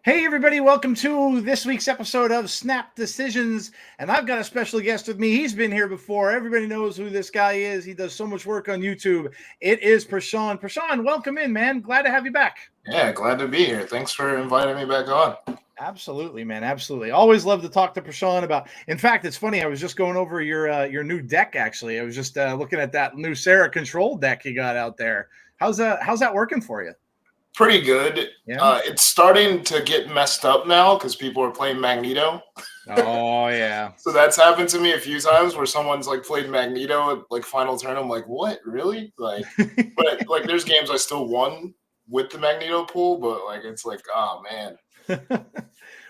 Hey, everybody, welcome to this week's episode of Snap Decisions. And I've got a special guest with me. He's been here before. Everybody knows who this guy is. He does so much work on YouTube. It is PRASHAUN. PRASHAUN, welcome in, man. Glad to have you back. Yeah, glad to be here. Thanks for inviting me back on. Absolutely, man. Absolutely. Always love to talk to PRASHAUN about. In fact, it's funny. I was just going over your new deck. Actually, I was just looking at that new Sera control deck you got out there. How's that working for you? Pretty good. Yeah. It's starting to get messed up now because people are playing Magneto. Oh yeah. So that's happened to me a few times where someone's like played Magneto at like final turn. I'm like, what? Really? Like, but like there's games I still won with the Magneto pool, but like it's like, oh man.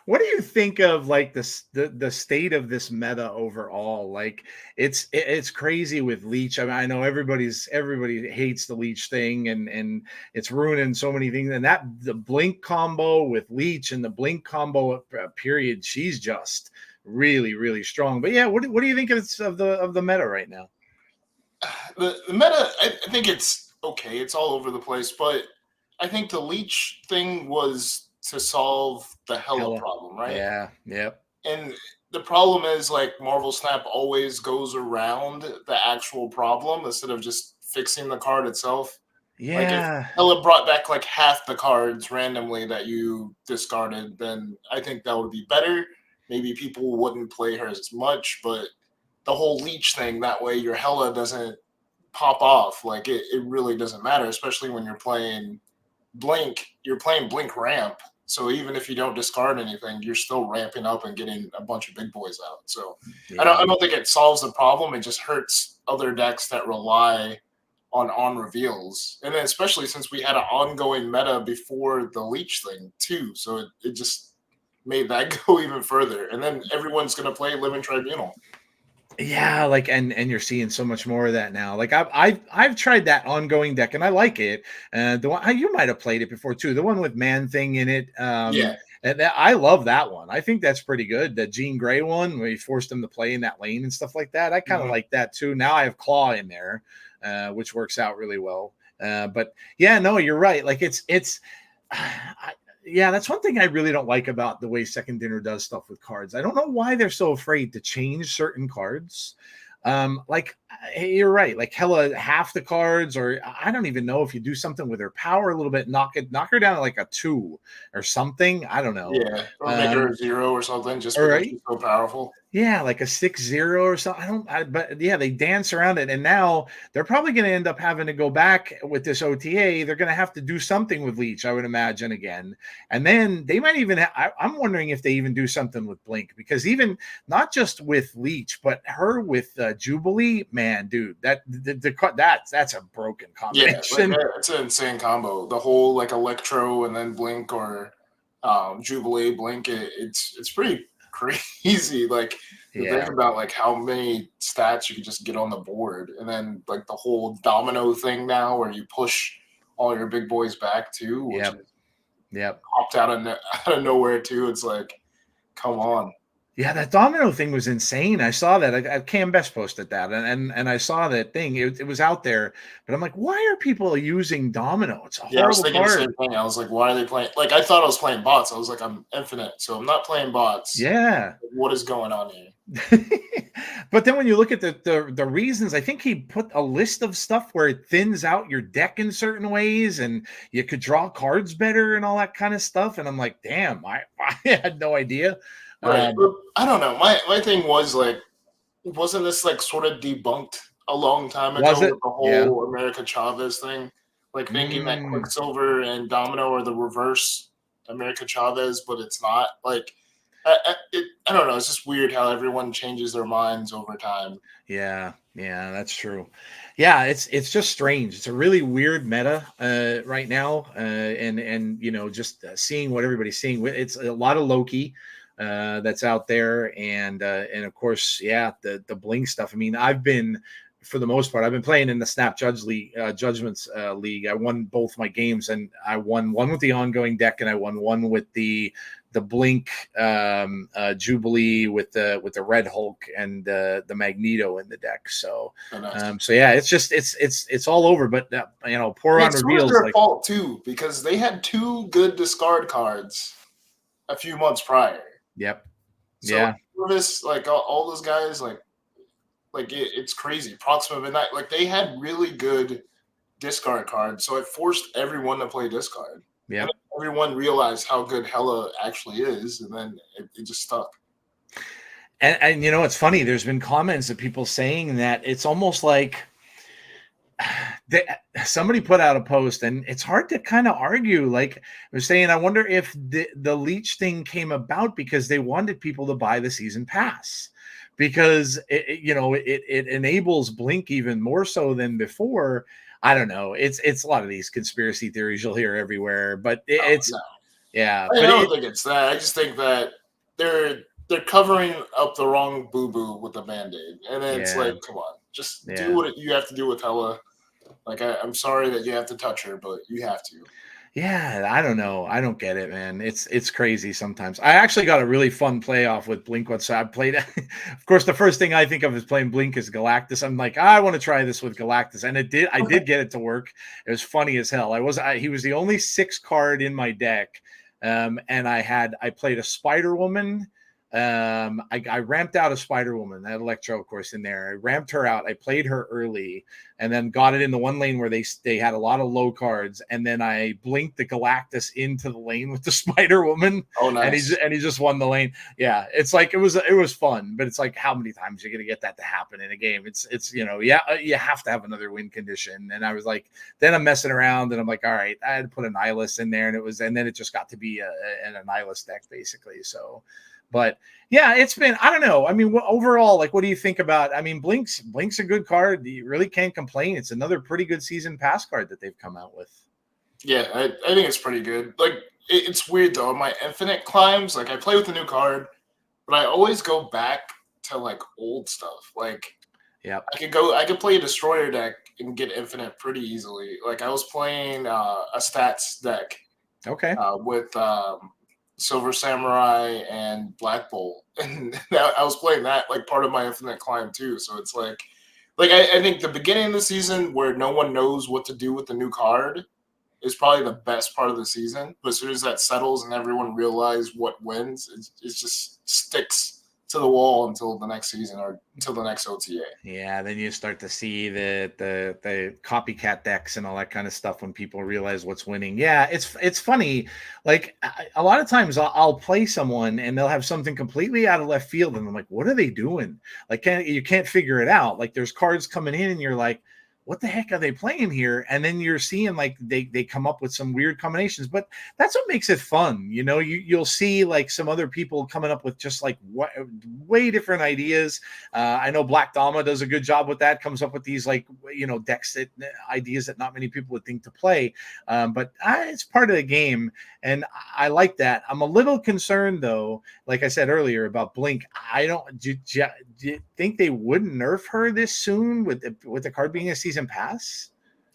What do you think of like the state of this meta overall? Like it's crazy with Leech. I mean, I know everybody hates the Leech thing and it's ruining so many things. And that the Blink combo with Leech and the Blink combo period, she's just really strong. But yeah, what do you think of the meta right now? The meta, I think it's okay. It's all over the place, but I think the Leech thing was to solve the Hella Hella. problem, right? Yeah, yep. And the problem is like Marvel Snap always goes around the actual problem instead of just fixing the card itself. Like if Yeah. Hella brought back like half the cards randomly that you discarded, then I think that would be better. Maybe people wouldn't play her as much, but the whole Leech thing, that way your Hella doesn't pop off. Like it really doesn't matter, especially when you're playing Blink ramp. So even if you don't discard anything, you're still ramping up and getting a bunch of big boys out. So Yeah. I don't think it solves the problem. It just hurts other decks that rely on reveals. And then especially since we had an ongoing meta before the Leech thing too. So it just made that go even further. And then everyone's gonna play Living Tribunal. Yeah, like and you're seeing so much more of that now. Like I've tried that ongoing deck and I like it. The one you might have played it before too. The one with Man Thing in it. Yeah. And I love that one. I think that's pretty good. The Jean Grey one where you forced them to play in that lane and stuff like that. I kind of like that too. Now I have Claw in there, which works out really well. But yeah, no, you're right. Like it's yeah, that's one thing I really don't like about the way Second Dinner does stuff with cards. I don't know why they're so afraid to change certain cards. Like you're right, like Hella half the cards, or I don't even know if you do something with her power a little bit, knock her down to like a 2 or something. I don't know. Yeah. Or make her a 0 or something just All because right. she's so powerful. Yeah, like a 6-0 or something. But yeah, they dance around it. And now they're probably going to end up having to go back with this OTA. They're going to have to do something with Leech, I would imagine, again. And then they might even, I'm wondering if they even do something with Blink, because even not just with Leech, but her with Jubilee, man, dude, that's a broken combination. Yeah, like, it's an insane combo. The whole like Electro and then Blink or Jubilee Blink, it's pretty crazy. Like to think about like how many stats you could just get on the board, and then like the whole domino thing now, where you push all your big boys back too, which is popped out of nowhere too. It's like, come on. Yeah, that domino thing was insane. I saw that. Cam Best posted that, and I saw that thing. It was out there, but I'm like, why are people using domino? It's a horrible I was thinking card. the same thing. I was like, why are they playing? Like, I thought I was playing bots. I was like, I'm infinite, so I'm not playing bots. Yeah. What is going on here? But then when you look at the reasons, I think he put a list of stuff where it thins out your deck in certain ways, and you could draw cards better and all that kind of stuff. And I'm like, damn, I had no idea. Right. I don't know. My thing was like, wasn't this like sort of debunked a long time ago with the whole America Chavez thing? Like thinking that Quicksilver and Domino are the reverse America Chavez, but it's not. Like, I don't know. It's just weird how everyone changes their minds over time. Yeah, that's true. Yeah, it's just strange. It's a really weird meta right now, and you know, just seeing what everybody's seeing. It's a lot of Loki that's out there, and of course, yeah, the Blink stuff. I mean, for the most part, I've been playing in the Snap Judgments League. I won both my games, and I won one with the ongoing deck, and I won one with the Blink Jubilee with the Red Hulk and the Magneto in the deck. So so yeah, it's all over. But you know, poor on reveals. It's their fault too, because they had 2 good discard cards. a few months prior. Yep. So Yeah. this, like all those guys, it's crazy. Proxima Midnight, like they had really good discard cards, so it forced everyone to play discard. And Yep. everyone realized how good Hela actually is, and then it just stuck. And you know, it's funny. There's been comments of people saying that it's almost like somebody put out a post, and it's hard to kind of argue. Like, I was saying, I wonder if the Leech thing came about because they wanted people to buy the season pass, because it enables Blink even more so than before. I don't know. It's a lot of these conspiracy theories you'll hear everywhere, but it's No. yeah. I But don't think it's that. I just think that they're covering up the wrong boo boo with a band-aid, and then it's like, come on, just do what you have to do with Hela. Like, I'm sorry that you have to touch her, but you have to. Yeah, I don't know. I don't get it, man. It's crazy sometimes. I actually got a really fun playoff with Blink once. I played. Of course, the first thing I think of is playing Blink is Galactus. I'm like, I want to try this with Galactus, and it did. I did get it to work. It was funny as hell. He was the only 6 card in my deck, and I played a Spider Woman. I ramped out a Spider Woman, that Electro, of course, in there. I ramped her out. I played her early, and then got it in the one lane where they had a lot of low cards, and then I blinked the Galactus into the lane with the Spider Woman. Oh, nice. And he just won the lane. Yeah, it's like it was fun, but it's like, how many times you're gonna get that to happen in a game? It's you have to have another win condition. And I was like, then I'm messing around, and I'm like, all right, I had to put a Nihilus in there, and then it just got to be an Nihilus deck basically. So. But yeah, it's been, I don't know. I mean, overall, like, what do you think about, I mean, Blink's a good card. You really can't complain. It's another pretty good season pass card that they've come out with. Yeah, I think it's pretty good. Like, it's weird though. My infinite climbs, like I play with the new card, but I always go back to like old stuff. Like, yeah, I could play a destroyer deck and get infinite pretty easily. Like I was playing a stats deck. Okay. With Silver Samurai and Black Bolt, and I was playing that like part of my infinite climb too. So it's like I think the beginning of the season where no one knows what to do with the new card is probably the best part of the season. But as soon as that settles and everyone realizes what wins, it just sticks to the wall until the next season or until the next OTA. Yeah, then you start to see the copycat decks and all that kind of stuff when people realize what's winning. Yeah, it's funny. Like, a lot of times I'll play someone and they'll have something completely out of left field, and I'm like, what are they doing? Like, you can't figure it out. Like, there's cards coming in and you're like, what the heck are they playing here? And then you're seeing like they come up with some weird combinations, but that's what makes it fun. You know, you'll see like some other people coming up with just like way different ideas. I know Black Dama does a good job with that, comes up with these like, decks ideas that not many people would think to play. But it's part of the game. And I like that. I'm a little concerned though, like I said earlier about Blink. Do you think they wouldn't nerf her this soon with the card being a season pass?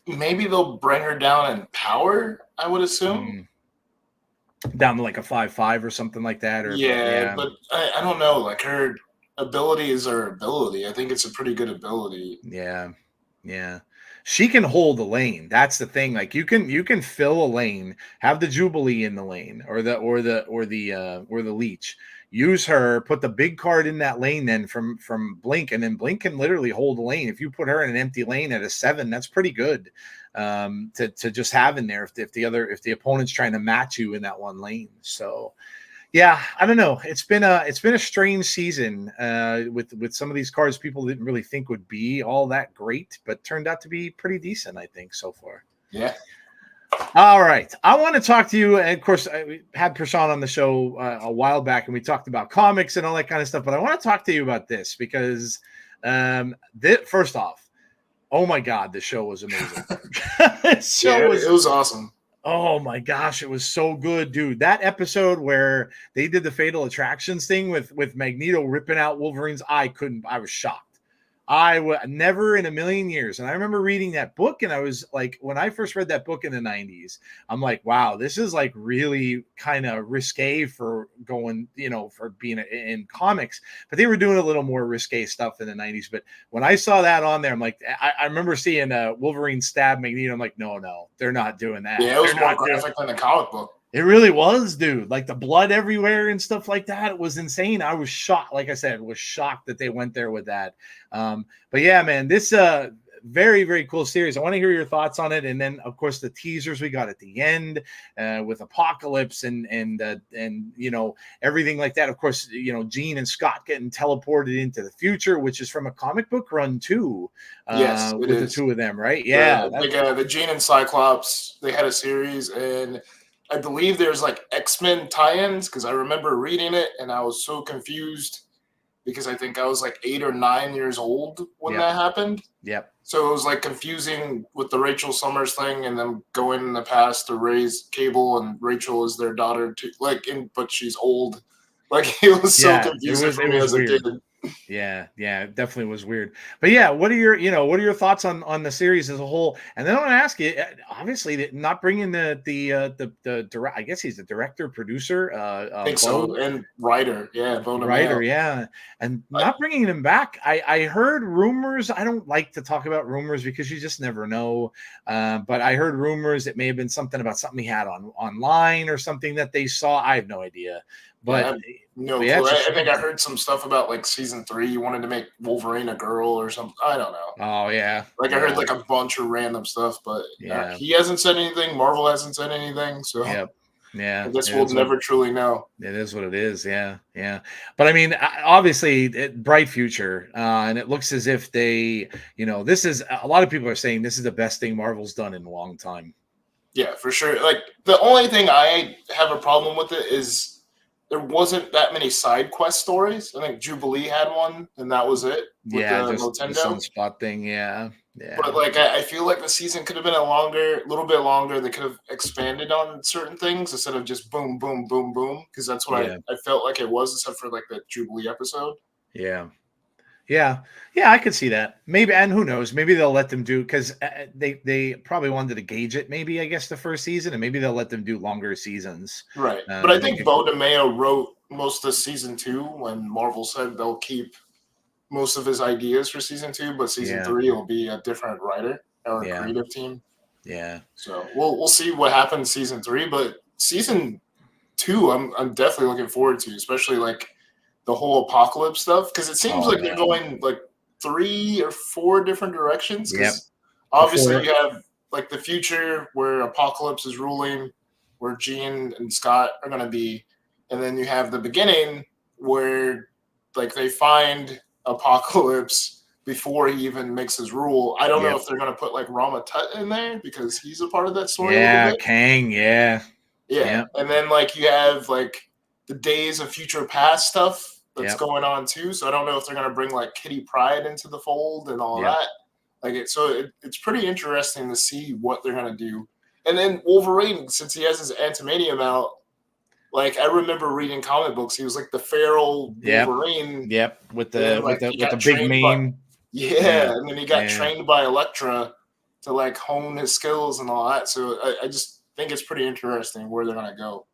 Maybe they'll bring her down in power, I would assume. Down to like a 5/5 or something like that. Or yeah, but I don't know. Like, her ability is her ability. I think it's a pretty good ability. Yeah. She can hold a lane. That's the thing. Like, you can fill a lane, have the Jubilee in the lane, or the Leech. Use her, put the big card in that lane then from Blink, and then Blink can literally hold a lane. If you put her in an empty lane at a 7, that's pretty good to just have in there if the opponent's trying to match you in that one lane. So yeah, I don't know. It's been a strange season with some of these cards people didn't really think would be all that great, but turned out to be pretty decent, I think, so far. Yeah. All right. I want to talk to you. And of course, we had PRASHAUN on the show a while back, and we talked about comics and all that kind of stuff. But I want to talk to you about this because, first off, oh my God, the show was amazing. It was awesome. Oh my gosh, it was so good, dude. That episode where they did the Fatal Attractions thing with Magneto ripping out Wolverine's eye, I was shocked. Never in a million years. And I remember reading that book, and I was like, when I first read that book in the 90s, I'm like, wow, this is like really kind of risque for going, for being in comics. But they were doing a little more risque stuff in the 90s. But when I saw that on there, I'm like, I remember seeing Wolverine stab Magneto. I'm like, no, they're not doing that. Yeah, it was more graphic than the comic book. It really was, dude. Like the blood everywhere and stuff like that. It was insane. I was shocked. Like I said, was shocked that they went there with that. But yeah, man, this very, very cool series. I want to hear your thoughts on it. And then, of course, the teasers we got at the end with Apocalypse and you know, everything like that. Of course, you know, Jean and Scott getting teleported into the future, which is from a comic book run too. Yes, it with the is. two of them, right? Yeah, The Jean and Cyclops, they had a series, and I believe there's like X-Men tie-ins because I remember reading it and I was so confused because I think I was like 8 or 9 years old when that happened. Yep. So it was like confusing with the Rachel Summers thing, and then going in the past to raise Cable, and Rachel is their daughter too. But she's old. Like it was so confusing for me as a kid. Yeah, it definitely was weird. But yeah, what are your thoughts on the series as a whole? And then I want to ask you, obviously, not bringing the I guess he's the director, producer, I think so, and writer, writer, yeah, and not bringing him back. I heard rumors. I don't like to talk about rumors because you just never know. But I heard rumors it may have been something about something he had online or something that they saw. I have no idea. But no clue. I think I heard some stuff about like season 3. You wanted to make Wolverine a girl or something. I don't know. Oh yeah. I heard like a bunch of random stuff, but he hasn't said anything. Marvel hasn't said anything. So yeah. I guess we'll never truly know. It is what it is. Yeah. But I mean, obviously, bright future, and it looks as if they, this is a lot of people are saying this is the best thing Marvel's done in a long time. Yeah, for sure. Like the only thing I have a problem with it is there wasn't that many side quest stories. I think Jubilee had one, and that was it. With just Nintendo. The Sunspot thing. Yeah. But like, I feel like the season could have been a little bit longer. They could have expanded on certain things instead of just boom, boom, boom, boom. Because that's what I felt like it was, except for like the Jubilee episode. Yeah, I could see that. Maybe, and who knows? Maybe they'll let them do, because they probably wanted to gauge it. Maybe, I guess, the first season, and maybe they'll let them do longer seasons. Right, but I think Bo DeMayo wrote most of season 2 when Marvel said they'll keep most of his ideas for season 2, but season 3 will be a different writer or creative team. Yeah. So we'll see what happens season 3, but season 2, I'm definitely looking forward to, especially like the whole Apocalypse stuff, because it seems like they're going like 3 or 4 different directions. Because obviously you have like the future where Apocalypse is ruling, where Jean and Scott are going to be, and then you have the beginning where like they find Apocalypse before he even makes his rule. I don't know if they're going to put like Rama Tut in there because he's a part of that story. Kang, yeah. And then like you have like the Days of Future Past stuff that's going on too. So I don't know if they're going to bring like Kitty Pryde into the fold and all that. Like it's pretty interesting to see what they're going to do. And then Wolverine, since he has his Antimanium out, like I remember reading comic books, he was like the feral Wolverine. With the big mane. And then he got trained by Elektra to like hone his skills and all that. So I just think it's pretty interesting where they're going to go.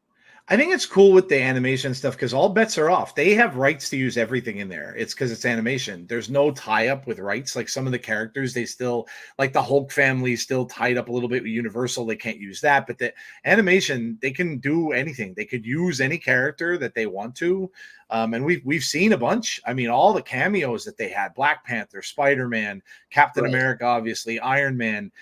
I think it's cool with the animation stuff because all bets are off. They have rights to use everything in there. It's because it's animation. There's no tie up with rights. Like some of the characters, they still, like the Hulk family is still tied up a little bit with Universal. They can't use that. But the animation, they can do anything. They could use any character that they want to. And we've seen a bunch. I mean, all the cameos that they had: Black Panther, Spider-Man, Captain America, obviously, Iron Man.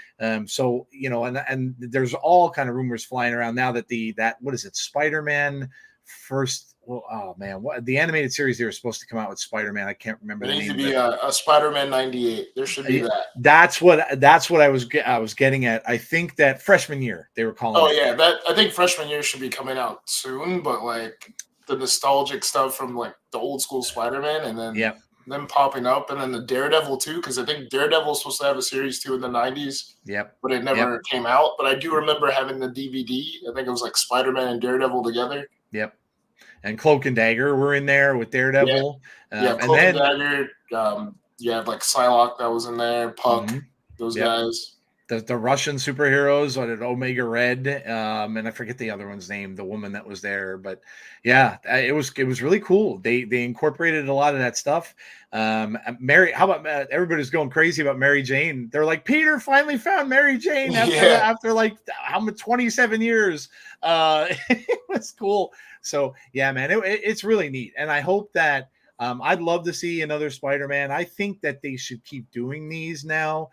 So and there's all kind of rumors flying around now that what is it, Spider-Man first? Well, oh man, what the animated series they were supposed to come out with Spider-Man? I can't remember the name. It needs to be a Spider-Man 98. There should be that. That's what I was getting at. I think that freshman year they were calling. Oh yeah, I think freshman year should be coming out soon, but like the nostalgic stuff from like the old school Spider-Man, and then them popping up, and then the Daredevil too, because I think Daredevil was supposed to have a series too in the 90s. But it never came out. But I do remember having the DVD. I think it was like Spider-Man and Daredevil together. And Cloak and Dagger were in there with Daredevil. Cloak and Dagger. You have like Psylocke that was in there, Puck, those guys. the Russian superheroes, what, Omega Red, and I forget the other one's name, the woman that was there, but yeah, it was really cool. They incorporated a lot of that stuff. Mary, how about everybody's going crazy about Mary Jane? They're like, Peter finally found Mary Jane after like how much 27 years. It was cool. So yeah, man, it's really neat, and I hope that. I'd love to see another Spider-Man. I think that they should keep doing these now.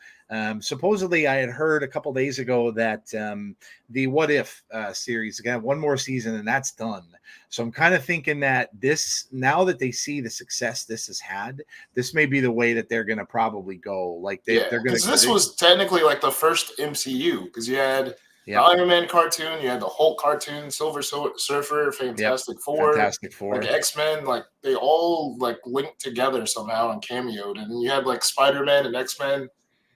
Supposedly, I had heard a couple days ago that the What If series again, one more season, and that's done. So I'm kind of thinking that this, now that they see the success this has had, this may be the way that they're going to probably go. Like they're going to. Because this was technically like the first MCU, because you had the Iron Man cartoon, you had the Hulk cartoon, Silver Surfer, Fantastic Four, like X-Men, like they all like linked together somehow and cameoed, and then you had like Spider-Man and X-Men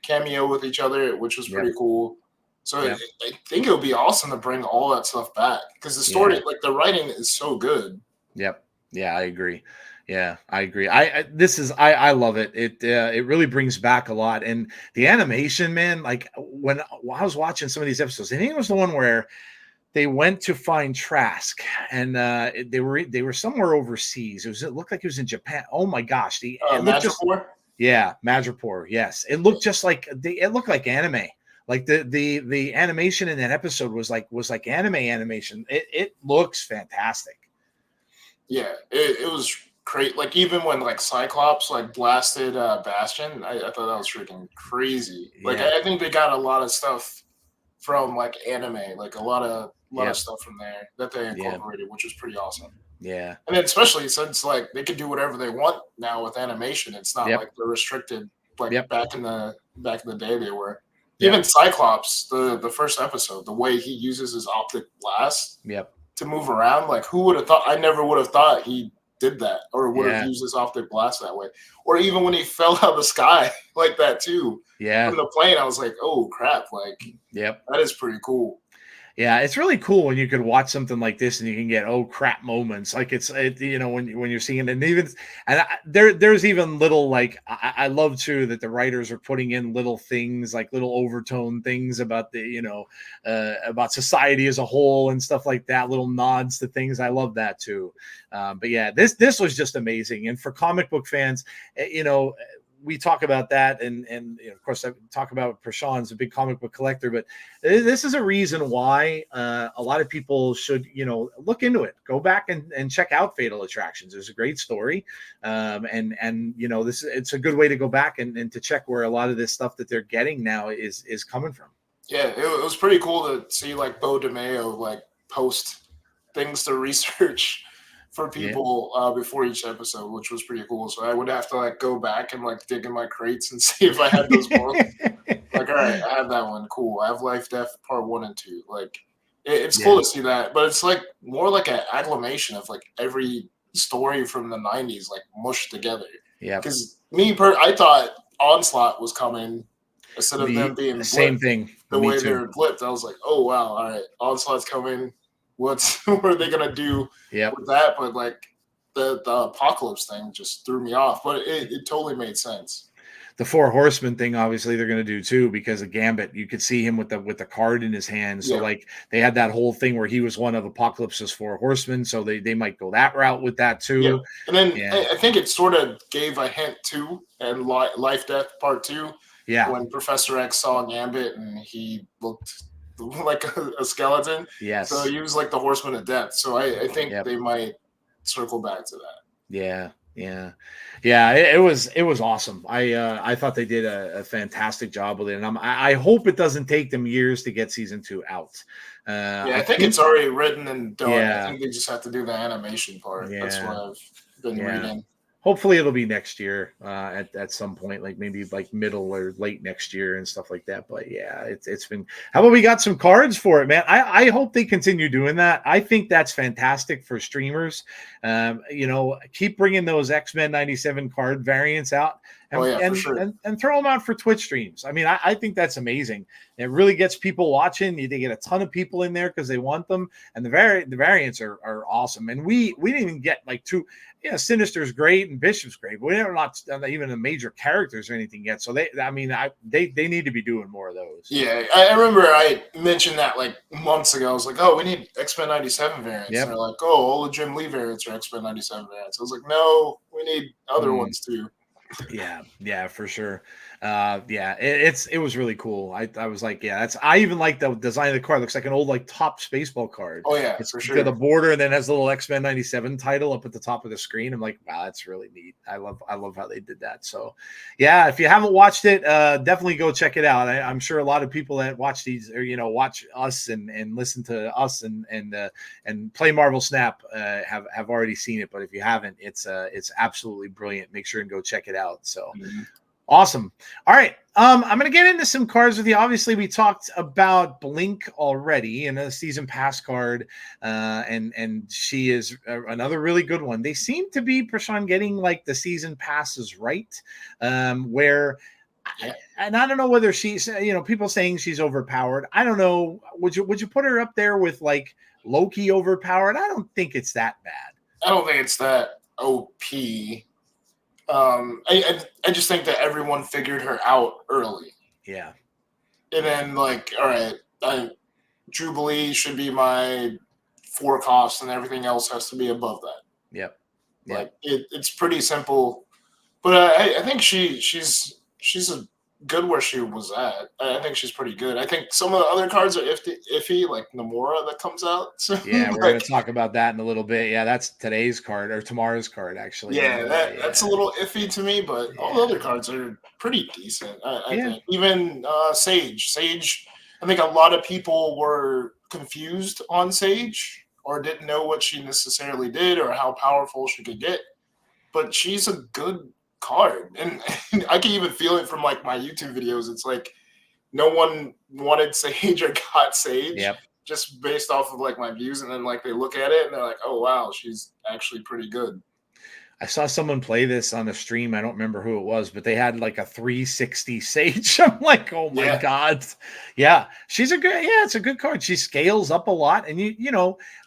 cameo with each other, which was pretty cool. So I think it would be awesome to bring all that stuff back, because the story, like the writing is so good. Yep. Yeah, I agree. Yeah, I agree. I love it. It really brings back a lot. And the animation, man, like when I was watching some of these episodes, I think it was the one where they went to find Trask, and they were somewhere overseas. It looked like it was in Japan. Oh my gosh, Madripoor? Madripoor. Yes, it looked just like it looked like anime. Like the animation in that episode was like anime animation. It looks fantastic. Yeah, it was great. Like even when like Cyclops like blasted Bastion, I thought that was freaking crazy. Like I think they got a lot of stuff from like anime, like a lot of stuff from there that they incorporated, which was pretty awesome. Yeah. And then especially since like they can do whatever they want now with animation. It's not like they're restricted like back in the day they were. Even Cyclops, the first episode, the way he uses his optic blast to move around, like who would have thought? I never would have thought he did that or would have used his optic blast that way. Or even when he fell out of the sky like that too. Yeah. From the plane, I was like, oh crap, like that is pretty cool. Yeah, it's really cool when you can watch something like this and you can get oh crap moments. Like when you're seeing it, and there's even little like I love too that the writers are putting in little things like little overtone things about about society as a whole and stuff like that. Little nods to things. I love that too. But yeah, this was just amazing. And for comic book fans, we talk about that, and of course I talk about PRASHAUN's a big comic book collector, but this is a reason why a lot of people should look into it. Go back and check out Fatal Attractions. There's a great story, and it's a good way to go back and to check where a lot of this stuff that they're getting now is coming from. Yeah, it was pretty cool to see like Bo DeMeo like post things to research for people before each episode, which was pretty cool. So I would have to like go back and like dig in my crates and see if I had those books. Like, all right, I have that one. Cool. I have Life, Death, Part 1 and 2. Like, it's cool to see that, but it's like more like an agglomeration of like every story from the 90s, like mushed together. Yeah. Because I thought Onslaught was coming instead of them being same thing. The way they were blipped, I was like, oh wow, all right, Onslaught's coming. What are they gonna do with that? But like the Apocalypse thing just threw me off. But it totally made sense. The Four Horsemen thing, obviously, they're going to do too, because of Gambit. You could see him with the card in his hand. So like they had that whole thing where he was one of Apocalypse's Four Horsemen. So they might go that route with that too. Yeah. And then I think it sort of gave a hint too, and Life, Death, Part 2. Yeah. When Professor X saw Gambit and he looked like a skeleton. Yes. So he was like the Horseman of Death. So I think they might circle back to that. Yeah. It was awesome. I thought they did a fantastic job with it, and I hope it doesn't take them years to get season 2 out. I think it's already written and done. I think they just have to do the animation part. That's what I've been reading. Hopefully it'll be next year at some point, like maybe like middle or late next year and stuff like that. But yeah, it's been. How about we got some cards for it, man? I hope they continue doing that. I think that's fantastic for streamers. Keep bringing those X-Men 97 card variants out. Oh and yeah, for sure. and throw them out for Twitch streams. I mean, I think that's amazing. It really gets people watching. They get a ton of people in there because they want them, and the variants are awesome. And we didn't even get like two. Yeah, Sinister's great and Bishop's great, but we're not even the major characters or anything yet. So they need to be doing more of those. Yeah, I remember I mentioned that like months ago. I was like, oh, we need X-Men 97 variants. Yep. And they're like, oh, all the Jim Lee variants are X-Men 97 variants. I was like, no, we need other ones too. Yeah, for sure. It was really cool. I was like, yeah, I even like the design of the card. It looks like an old like top baseball card. Oh yeah, It's for got the sure. border and then has the little X-Men 97 title up at the top of the screen. I'm like, wow, that's really neat. I love how they did that. So yeah, if you haven't watched it, definitely go check it out. I'm sure a lot of people that watch these or watch us and listen to us and play Marvel Snap have already seen it. But if you haven't, it's absolutely brilliant. Make sure and go check it out. So awesome. All right. I'm going to get into some cards with you. Obviously, we talked about Blink already in a season pass card, and she is another really good one. They seem to be, PRASHAUN, getting like the season passes right, where. Yeah. And I don't know whether she's, people saying she's overpowered. I don't know. Would you put her up there with like Loki overpowered? I don't think it's that bad. I don't think it's that OP. I just think that everyone figured her out early. Yeah. And then like, all right, Jubilee should be my 4 cost, and everything else has to be above that. Yep. Like it's pretty simple, but I think she's a good where she was at. I think she's pretty good. I think some of the other cards are iffy, like Namora that comes out. So, yeah, we're going to talk about that in a little bit. Yeah, that's today's card or tomorrow's card, actually. Yeah, that's a little iffy to me, but all the other cards are pretty decent. I think even Sage. I think a lot of people were confused on Sage or didn't know what she necessarily did or how powerful she could get. But she's a good card, and I can even feel it from like my YouTube videos. It's like no one wanted Sage or got Sage, just based off of like my views, and then like they look at it and they're like, "Oh wow, she's actually pretty good." I saw someone play this on a stream. I don't remember who it was, but they had like a 360 Sage. I'm like, oh my God. Yeah, she's a good, it's a good card. She scales up a lot. And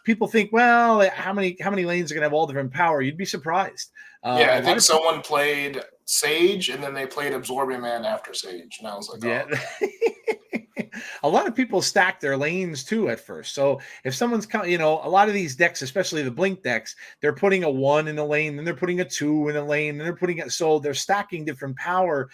people think, well, how many lanes are gonna have all different power? You'd be surprised. I think someone played Sage and then they played Absorbing Man after Sage. And I was like, oh. A lot of people stack their lanes too at first. So if someone's, a lot of these decks, especially the Blink decks, they're putting a 1 in a lane, then they're putting a 2 in a lane, and they're putting it. So they're stacking different power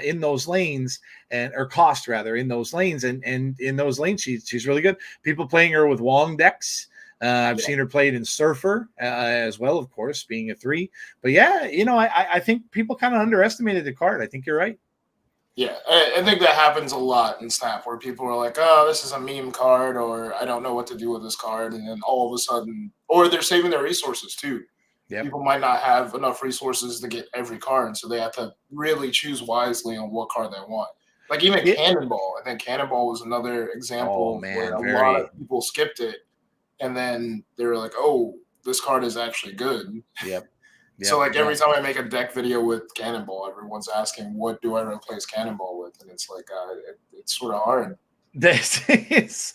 in those lanes or cost rather in those lanes. And in those lanes, she's really good. People playing her with Wong decks. I've seen her played in Surfer as well, of course, being a 3. But yeah, I think people kind of underestimated the card. I think you're right. Yeah, I think that happens a lot in Snap where people are like, oh, this is a meme card, or I don't know what to do with this card. And then all of a sudden, or they're saving their resources too. Yep. People might not have enough resources to get every card, so they have to really choose wisely on what card they want. Like even Cannonball. I think Cannonball was another example where a lot of people skipped it. And then they were like, oh, this card is actually good. Yep. So like every time I make a deck video with Cannonball, everyone's asking, what do I replace Cannonball with? And it's like, it's sort of hard. It's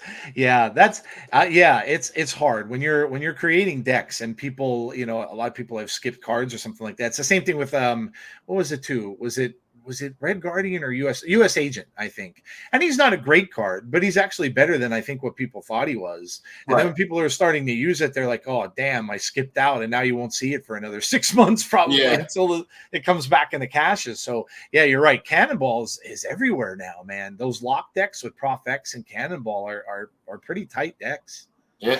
hard when you're creating decks and people, a lot of people have skipped cards or something like that. It's the same thing with what was it too? Was it Red Guardian or US Agent, I think. And he's not a great card, but he's actually better than I think what people thought he was. And then when people are starting to use it, they're like, oh, damn, I skipped out. And now you won't see it for another 6 months probably until it comes back in the caches. So, yeah, you're right. Cannonball is everywhere now, man. Those lock decks with Prof X and Cannonball are pretty tight decks. Yeah.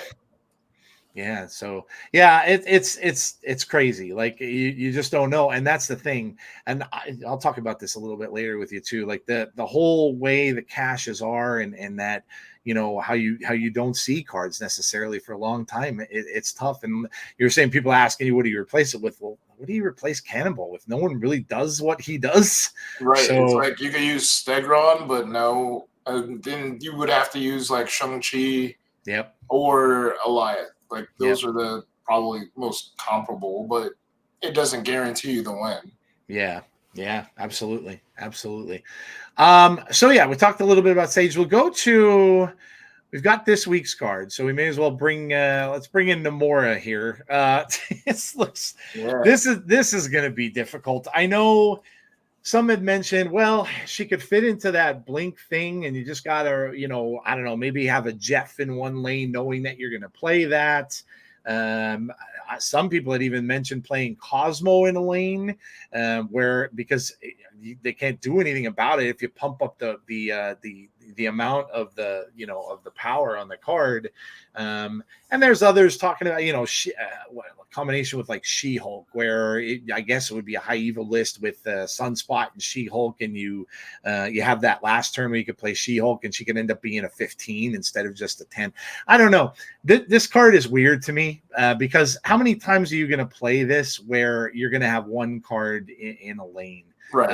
Yeah. So yeah, it's crazy. Like you just don't know. And that's the thing. And I'll talk about this a little bit later with you too. Like the whole way the caches are and that, how you don't see cards necessarily for a long time. It's tough. And you're saying people asking you, what do you replace it with? Well, what do you replace Cannonball with? No one really does what he does. Right. So, it's like you could use Stegron, but no, then you would have to use like Shang-Chi or Elias. Like those are the probably most comparable, but it doesn't guarantee you the win. Yeah. Yeah, absolutely. Absolutely. So yeah, we talked a little bit about Sage. We've got this week's card, so we may as well let's bring in Namora here. This looks Yeah. this is gonna be difficult. I know some had mentioned, well, she could fit into that blink thing, and you just gotta, I don't know, maybe have a Jeff in one lane, knowing that you're gonna play that. Um, some people had even mentioned playing Cosmo in a lane, where because they can't do anything about it if you pump up the amount of the power on the card. And there's others talking about a combination with like She-Hulk, where I guess it would be a high evil list with Sunspot and She-Hulk, and you have that last turn where you could play She-Hulk, and she could end up being a 15 instead of just a 10. I don't know. This card is weird to me because how many times are you going to play this where you're going to have one card in a lane? Right.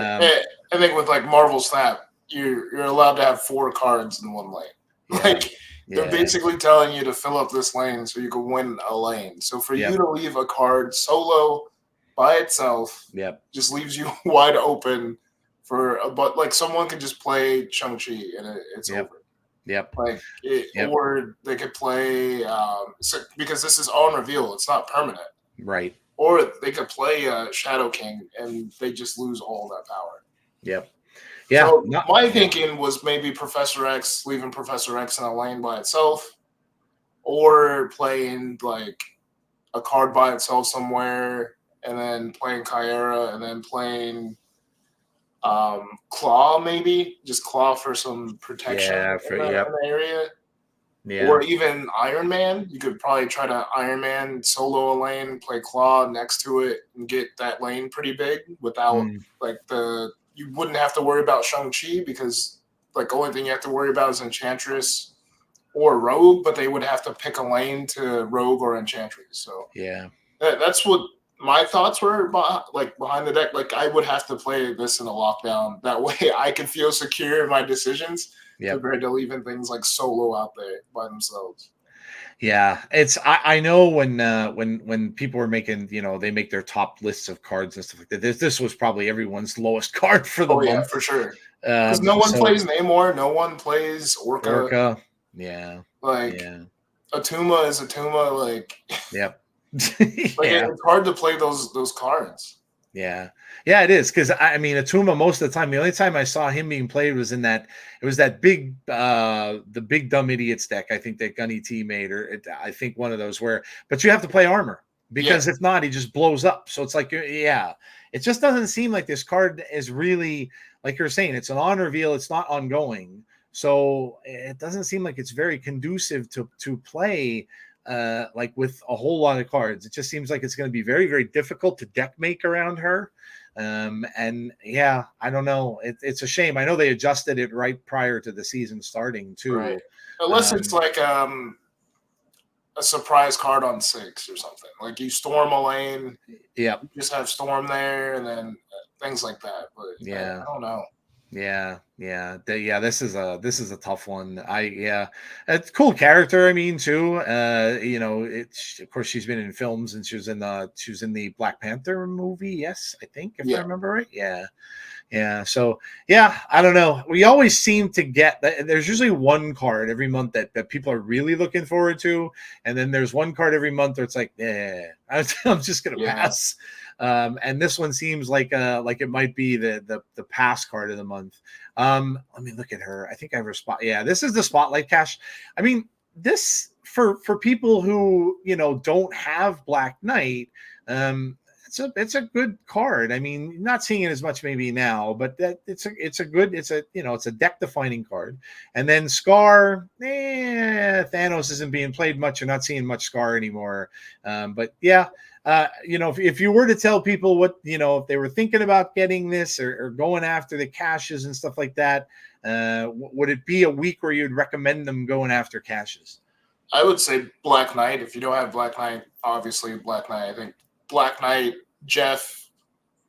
I think with like Marvel Snap, you're allowed to have 4 cards in one lane. Yeah, Like they're yeah, basically telling you to fill up this lane so you can win a lane. So for you yep, to leave a card solo by itself yep, just leaves you wide open but like someone could just play Shang-Chi and it's yep, over. yep, Like yep. or they could play because this is on reveal, it's not permanent. Right. Or they could play Shadow King and they just lose all that power. Yep. Yeah. So Not. my Yeah. thinking was maybe Professor X, leaving Professor X in a lane by itself, or playing like a card by itself somewhere, and then playing Kyera, and then playing Claw, maybe just Claw for some protection Yeah. in Yep. the area, Yeah. or even Iron Man. You could probably try to Iron Man solo a lane, play Claw next to it, and get that lane pretty big without Mm, like you wouldn't have to worry about Shang-Chi because like the only thing you have to worry about is Enchantress or Rogue, but they would have to pick a lane to Rogue or Enchantress. So yeah. that's what my thoughts were behind the deck. Like I would have to play this in a lockdown. That way I can feel secure in my decisions Yep. compared to leaving things like solo out there by themselves. Yeah. I know when people were making, they make their top lists of cards and stuff like that. This was probably everyone's lowest card for the Oh yeah, month. for sure. Because no one So plays Namor, no one plays Orca. Orca. Yeah. Like Yeah. Atuma is Atuma. Like Yep. Yeah. it's hard to play those cards. Yeah, yeah, it is because I mean Atuma most of the time. The only time I saw him being played was in that it was that big the big dumb idiots deck. I think that Gunny T made, or I think one of those where. But you have to play armor Yeah, because if not, he just blows up. So it's like yeah, it just doesn't seem like this card is really like you're saying. It's an on reveal. It's not ongoing, so it doesn't seem like it's very conducive to play like with a whole lot of cards. It just seems like it's going to be very, very difficult to deck make around her. And yeah, I don't know. It's a shame. I know they adjusted it right prior to the season starting right. too. Unless it's Um, like a surprise card on 6 or something. Like you storm a lane, yeah, you just have storm there, and then things like that. But yeah. I don't know. Yeah, yeah, yeah. This is a tough one. Yeah, it's a cool character. I mean, too. It's of course she's been in films and she was in the Black Panther movie. Yes, I think if I Yeah, remember right. Yeah, yeah. So yeah, I don't know. We always seem to get that. There's usually one card every month that people are really looking forward to, and then there's one card every month where it's like, I'm just gonna yeah. pass. And this one seems like it might be the pass card of the month. Let me look at her. I think I have her spot. Yeah, this is the spotlight cash. I mean, this for people who don't have Black Knight. It's a good card. I mean, not seeing it as much maybe now, but that it's a deck defining card. And then Scar, Thanos isn't being played much. You're not seeing much Scar anymore. But yeah, if you were to tell people what, if they were thinking about getting this or going after the caches and stuff like that, would it be a week where you'd recommend them going after caches? I would say Black Knight. If you don't have Black Knight, obviously Black Knight. I think Black Knight, Jeff,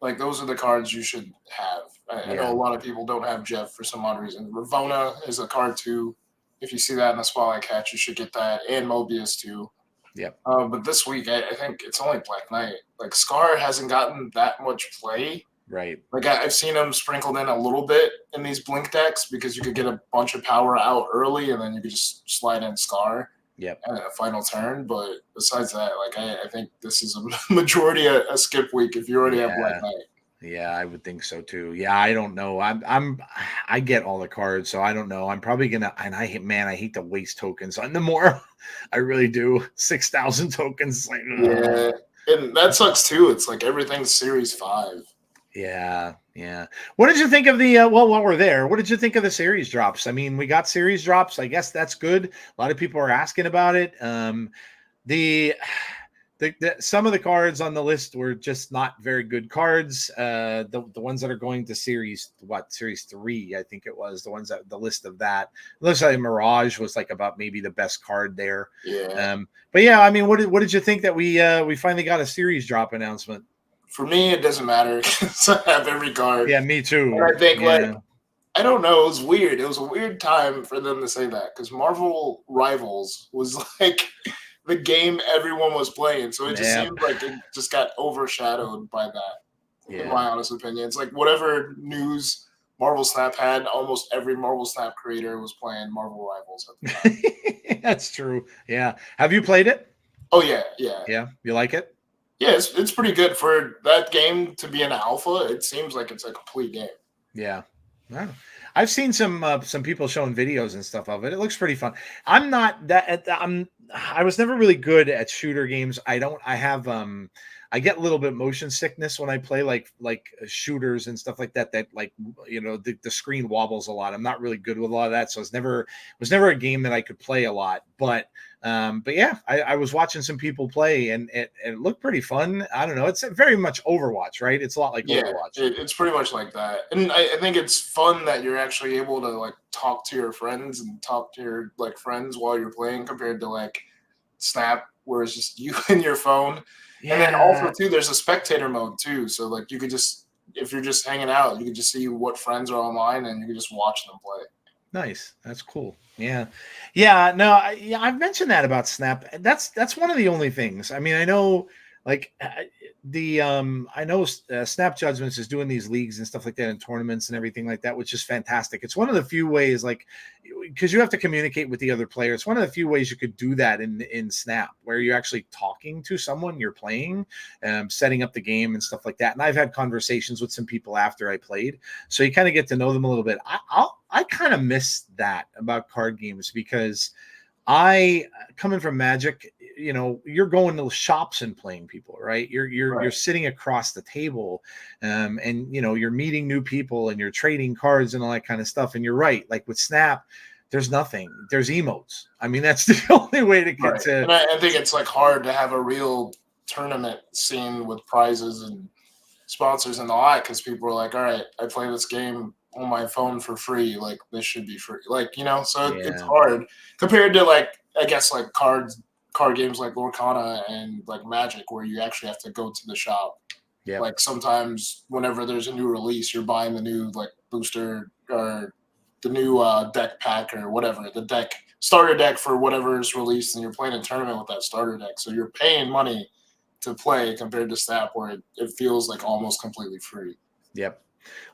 like those are the cards you should have. I know Yeah. a lot of people don't have Jeff for some odd reason. Ravona is a card too. If you see that in the spotlight catch, you should get that, and Mobius too. Yep. But this week, I think it's only Black Knight. Like Scar hasn't gotten that much play, Right. Like I've seen them sprinkled in a little bit in these blink decks because you could get a bunch of power out early and then you could just slide in Scar Yep. at a final turn. But besides that, like I think this is a majority a skip week if you already have Black Yeah. Knight. Yeah, I would think so too. Yeah, I don't know. I get all the cards, so I don't know. I'm probably gonna, and I hate to waste tokens on Namora. I really do. 6,000 tokens. Like, Yeah, and that sucks too. It's like everything's Series 5. yeah, yeah. What did you think of the well, while we're there, what did you think of the series drops? I mean, we got series drops. I guess that's good. A lot of people are asking about it. The some of the cards on the list were just not very good cards. The ones that are going to series 3, I think it was the ones that the list of that. It looks like Mirage was like about maybe the best card there. Yeah. But yeah, I mean, what did you think that we finally got a series drop announcement? For me, it doesn't matter because I have every card. Yeah, me too. And I think like Yeah. I don't know, it was weird. It was a weird time for them to say that because Marvel Rivals was like the game everyone was playing. So it just Yeah. seemed like it just got overshadowed by that, in my Yeah. honest opinion. It's like whatever news Marvel Snap had, almost every Marvel Snap creator was playing Marvel Rivals at the time. That's true. Yeah. Have you played it? Oh yeah, yeah. Yeah. You like it? Yeah, it's pretty good for that game to be an alpha. It seems like it's a complete game. Yeah. Wow. I've seen some people showing videos and stuff of it. It looks pretty fun. I'm not that I was never really good at shooter games. I get a little bit motion sickness when I play like shooters and stuff like that like the screen wobbles a lot. I'm not really good with a lot of that, so it was never a game that I could play a lot. But yeah, I was watching some people play and it looked pretty fun. I don't know. It's very much Overwatch, right? It's a lot like Yeah, Overwatch. it's pretty much like that. And I think it's fun that you're actually able to like talk to your friends and talk to your like friends while you're playing compared to like Snap, where it's just you and your phone. And then also Yeah. too, there's a spectator mode too. So like you could just if you're just hanging out, you can just see what friends are online and you can just watch them play. Nice. That's cool. Yeah. Yeah. No, I've mentioned that about Snap. That's one of the only things. I mean, I know like I know Snap Judgments is doing these leagues and stuff like that and tournaments and everything like that, which is fantastic. It's one of the few ways, like, because you have to communicate with the other player. It's one of the few ways you could do that in Snap, where you're actually talking to someone you're playing, setting up the game and stuff like that. And I've had conversations with some people after I played, so you kind of get to know them a little bit. I kind of miss that about card games because I coming from Magic, you're going to shops and playing people, right? You're Right. sitting across the table, and you're meeting new people and you're trading cards and all that kind of stuff. And you're right, like with Snap, there's nothing. There's emotes. I mean, that's the only way to get Right. to. And I think it's like hard to have a real tournament scene with prizes and sponsors and all that because people are like, all right, I play this game on my phone for free. Like this should be free. Like, so it's Yeah, hard compared to like I guess like card games like Lorcana and like Magic where you actually have to go to the shop. yeah, Like sometimes whenever there's a new release, you're buying the new like booster or the new deck pack or whatever, the deck starter deck for whatever is released, and you're playing a tournament with that starter deck. So you're paying money to play compared to Snap, where it feels like almost completely free. yep.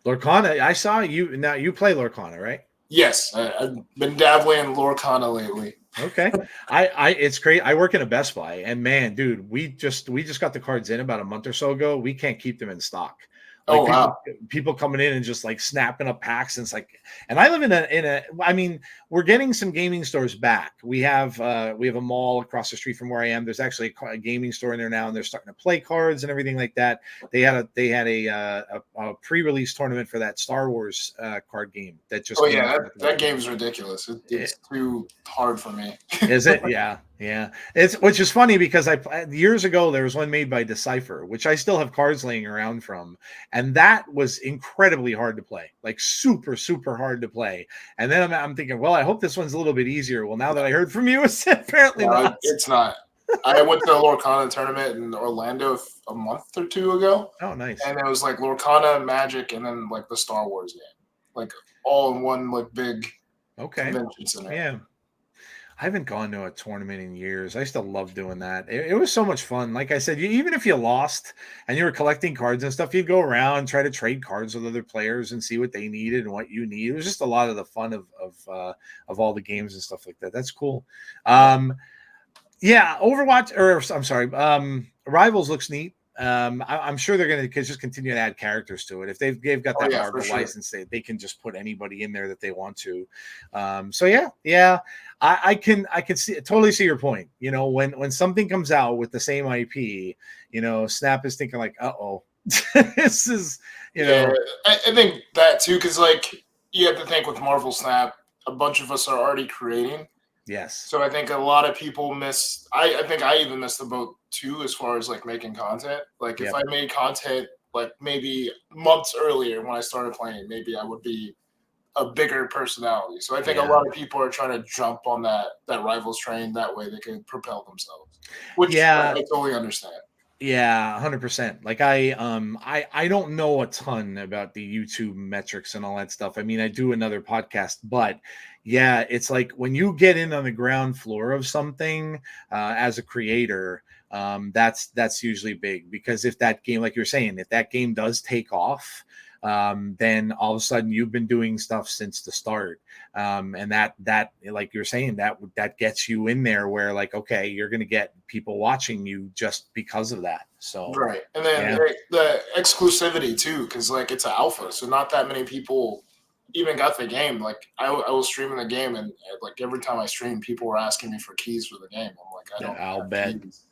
Lorcana, I saw you. Now you play Lorcana, right? Yes, I've been dabbling in Lorcana lately. Okay. It's great. I work in a Best Buy, and man, dude, we just got the cards in about a month or so ago. We can't keep them in stock. Like Oh wow. people coming in and just like snapping up packs, and it's like, and I live in a I mean, we're getting some gaming stores back. We have a mall across the street from where I am. There's actually a gaming store in there now, and they're starting to play cards and everything like that. They had a pre-release tournament for that Star Wars card game that just Oh came yeah, out. that game's ridiculous. It, It's too hard for me. is it? Yeah, yeah. It's which is funny because years ago there was one made by Decipher, which I still have cards laying around from, and that was incredibly hard to play, like super super hard to play. And then I'm thinking, well, I hope this one's a little bit easier. Well, now that I heard from you, it's apparently No, not. it's not. I went to the Lorcana tournament in Orlando a month or two ago, Oh, nice. and it was like Lorcana, Magic, and then like the Star Wars game, like all in one like big Okay. convention center. Yeah. I haven't gone to a tournament in years. I used to love doing that. It was so much fun. Like I said, even if you lost and you were collecting cards and stuff, you'd go around, try to trade cards with other players and see what they needed and what you need. It was just a lot of the fun of all the games and stuff like that. That's cool. Yeah, Overwatch, or I'm sorry, Rivals looks neat. I'm sure they're going to just continue to add characters to it. If they've got that Marvel license, they can just put anybody in there that they want to. So yeah, I can totally see your point. You know, when something comes out with the same IP, you know, Snap is thinking like, oh, this is, you know. I think that too, because like you have to think with Marvel Snap, a bunch of us are already creating. Yes. So I think a lot of people miss. I think I even missed the boat too, as far as like making content. Like if I made content like maybe months earlier when I started playing, maybe I would be a bigger personality. So I think a lot of people are trying to jump on that Rivals train. That way they can propel themselves, which I totally understand. Yeah, 100%. Like I don't know a ton about the YouTube metrics and all that stuff. I mean, I do another podcast, but yeah, it's like when you get in on the ground floor of something as a creator, that's usually big, because if that game, like you're saying, if that game does take off, then all of a sudden you've been doing stuff since the start, and that like you're saying, that gets you in there where like, okay, you're going to get people watching you just because of that. So right, and then the exclusivity too, because like it's an alpha, so not that many people even got the game. Like I was streaming the game, and like every time I streamed, people were asking me for keys for the game. I'm like, I don't. I'll bet. Keys.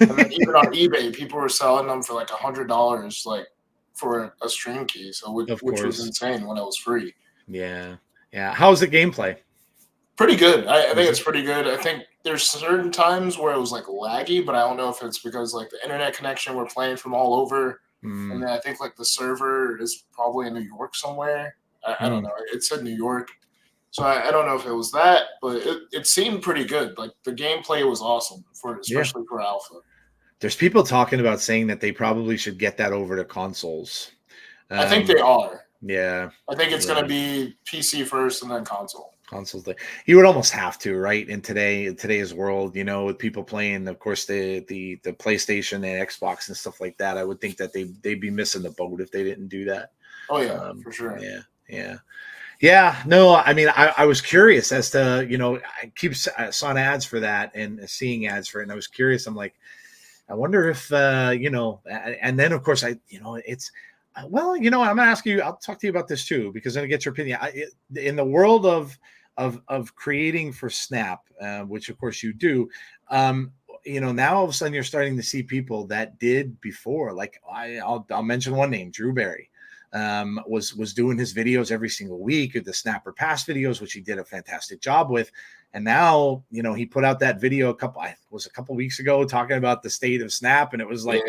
And then even on eBay, people were selling them for like $100, like for a stream key. So which was insane when it was free. Yeah. How's the gameplay? Pretty good. I think it's pretty good. I think there's certain times where it was like laggy, but I don't know if it's because like the internet connection, we're playing from all over, and then I think like the server is probably in New York somewhere. I don't know. It said New York. So I don't know if it was that, but it seemed pretty good. Like the gameplay was awesome, especially for alpha. There's people talking about saying that they probably should get that over to consoles. I think they are. Yeah. I think it's going to be PC first and then console. Consoles. You would almost have to, right? In today's world, you know, with people playing, of course, the PlayStation and Xbox and stuff like that, I would think that they'd be missing the boat if they didn't do that. Oh yeah, for sure. Yeah. No, I mean, I was curious as to, you know, I saw ads for that and seeing ads for it, and I was curious. I'm like, I wonder if, you know, and then of course it's, well, you know, I'm going to ask you, I'll talk to you about this too, because I'm going to get your opinion. In the world of creating for Snap, which of course you do, you know, now all of a sudden you're starting to see people that did before, like I'll mention one name, Drew Barry. Was doing his videos every single week, the Snapper Pass videos, which he did a fantastic job with. And now, you know, he put out that video a couple weeks ago talking about the state of Snap, and it was like,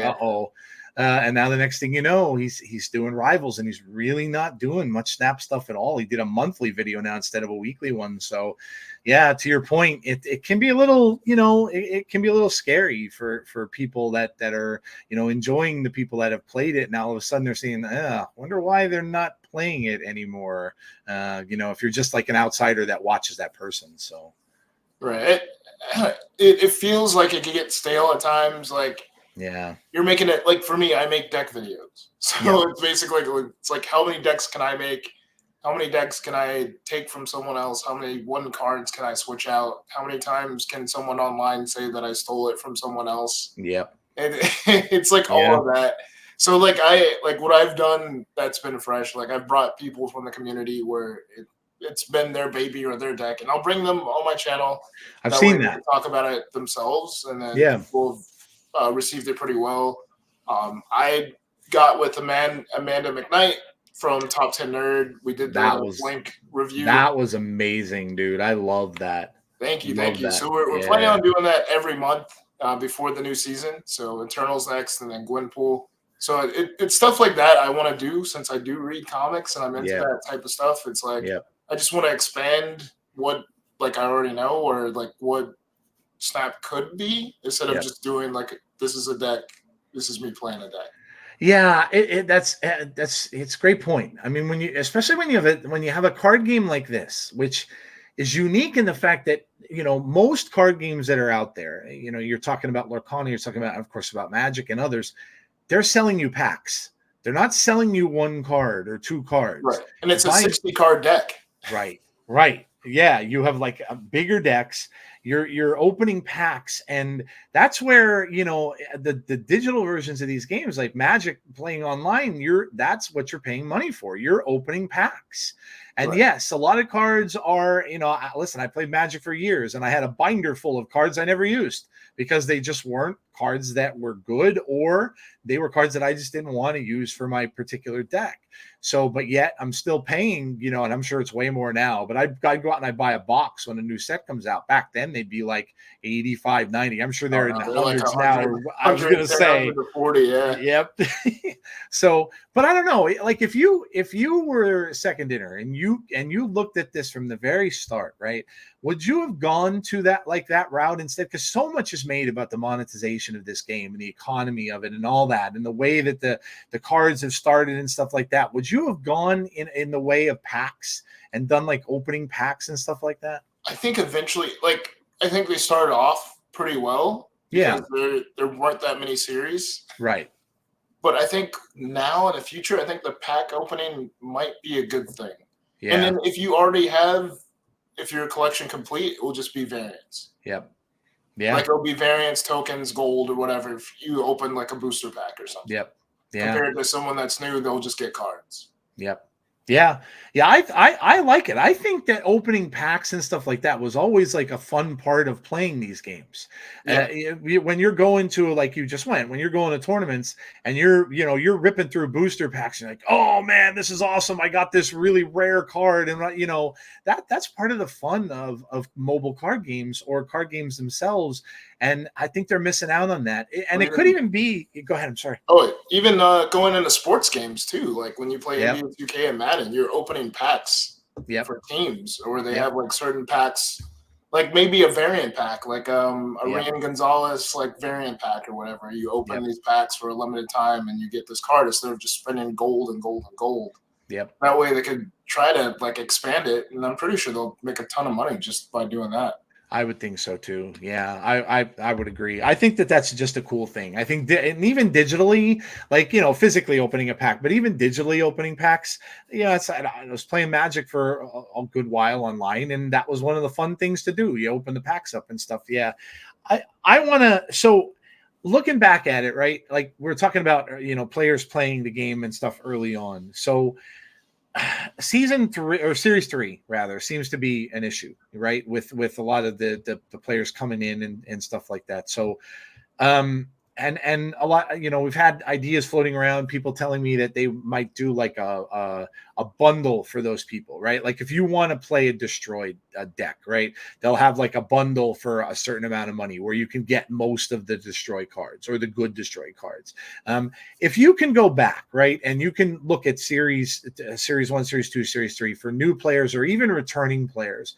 and now the next thing you know, he's doing Rivals, and he's really not doing much Snap stuff at all. He did a monthly video now instead of a weekly one. So yeah, to your point, it can be a little, you know, it can be a little scary for people that are, you know, enjoying the people that have played it. Now all of a sudden they're saying, wonder why they're not playing it anymore. You know, if you're just like an outsider that watches that person. So right, it feels like it can get stale at times. Like, yeah, you're making it, like for me, I make deck videos, so it's basically, it's like, how many decks can I make? How many decks can I take from someone else? How many one cards can I switch out? How many times can someone online say that I stole it from someone else? Yep. And it's like all of that. So like what I've done that's been fresh. Like I've brought people from the community where it's been their baby or their deck, and I'll bring them on my channel. I've seen that. Talk about it themselves, and then people have received it pretty well. I got with Amanda McKnight from Top 10 Nerd. We did the Blink review. That was amazing, dude. I love that. Thank you. So we're planning on doing that every month before the new season. So Eternals next, and then Gwenpool. So it's stuff like that I want to do, since I do read comics and I'm into that type of stuff. It's like I just want to expand what like I already know, or like what Snap could be, instead of just doing like, this is a deck, this is me playing a deck. Yeah, that's it's a great point. I mean, especially when you have a card game like this, which, is unique in the fact that, you know, most card games that are out there, you know, you're talking about Lorcana, you're talking about, of course, about Magic and others, they're selling you packs. They're not selling you one card or two cards. Right. And it's You're a buying 60 card deck. Right. Right. Yeah, you have like bigger decks. You're opening packs, and that's where, you know, the digital versions of these games like Magic playing online, that's what you're paying money for. You're opening packs. And Right. yes, a lot of cards are, you know, listen, I played Magic for years and I had a binder full of cards I never used because they just weren't cards that were good, or they were cards that I just didn't want to use for my particular deck. So, but yet I'm still paying, you know, and I'm sure it's way more now, but I'd go out and I buy a box when a new set comes out. Back then they'd be like 85, 90. I'm sure they're Oh, in the no, they're like hundreds now. 100, I was going to 100 say, to 40. Yeah. yep. So, but I don't know, like if you were second dinner and you looked at this from the very start, right? Would you have gone to that route instead? Because so much is made about the monetization of this game and the economy of it and all that, and the way that the cards have started and stuff like that. Would you have gone in the way of packs and done like opening packs and stuff like that? I think eventually, like, I think they started off pretty well because there weren't that many series. Right. But I think now in the future, I think the pack opening might be a good thing. Yeah. And then if you already have, if your collection complete, it will just be variants. Yep. Yeah. Like it'll be variants, tokens, gold, or whatever. If you open like a booster pack or something. Yep. Yeah. Compared to someone that's new, they'll just get cards. Yep. Yeah. Yeah. I like it. I think that opening packs and stuff like that was always like a fun part of playing these games. Yeah. When you're going to, like you just went, when you're going to tournaments and you're ripping through booster packs, you're like, oh man, this is awesome. I got this really rare card. And you know, that's part of the fun of mobile card games or card games themselves. And I think they're missing out on that. And it could even be, go ahead. I'm sorry. Oh, even going into sports games too. Like when you play Yep. NBA 2K and Madden, you're opening packs for teams, or they have like certain packs, like maybe a variant pack, like a Ryan Gonzalez like variant pack or whatever. You open these packs for a limited time and you get this card instead of just spending gold and gold and gold. Yep. That way they could try to like expand it, and I'm pretty sure they'll make a ton of money just by doing that. I would think so too. Yeah, I would agree. I think that's just a cool thing. I think, and even digitally, like, you know, physically opening a pack, but even digitally opening packs. Yeah, I was playing Magic for a good while online, and that was one of the fun things to do. You open the packs up and stuff. Yeah, I want to. So looking back at it, right? Like we're talking about, you know, players playing the game and stuff early on. So season 3 or series 3 rather seems to be an issue, right? With a lot of the players coming in and stuff like that. So and a lot, you know, we've had ideas floating around, people telling me that they might do like a bundle for those people, right? Like if you want to play a destroyed deck, right, they'll have like a bundle for a certain amount of money where you can get most of the destroyed cards or the good destroyed cards. If you can go back, right, and you can look at series 1, series 2, series 3 for new players or even returning players,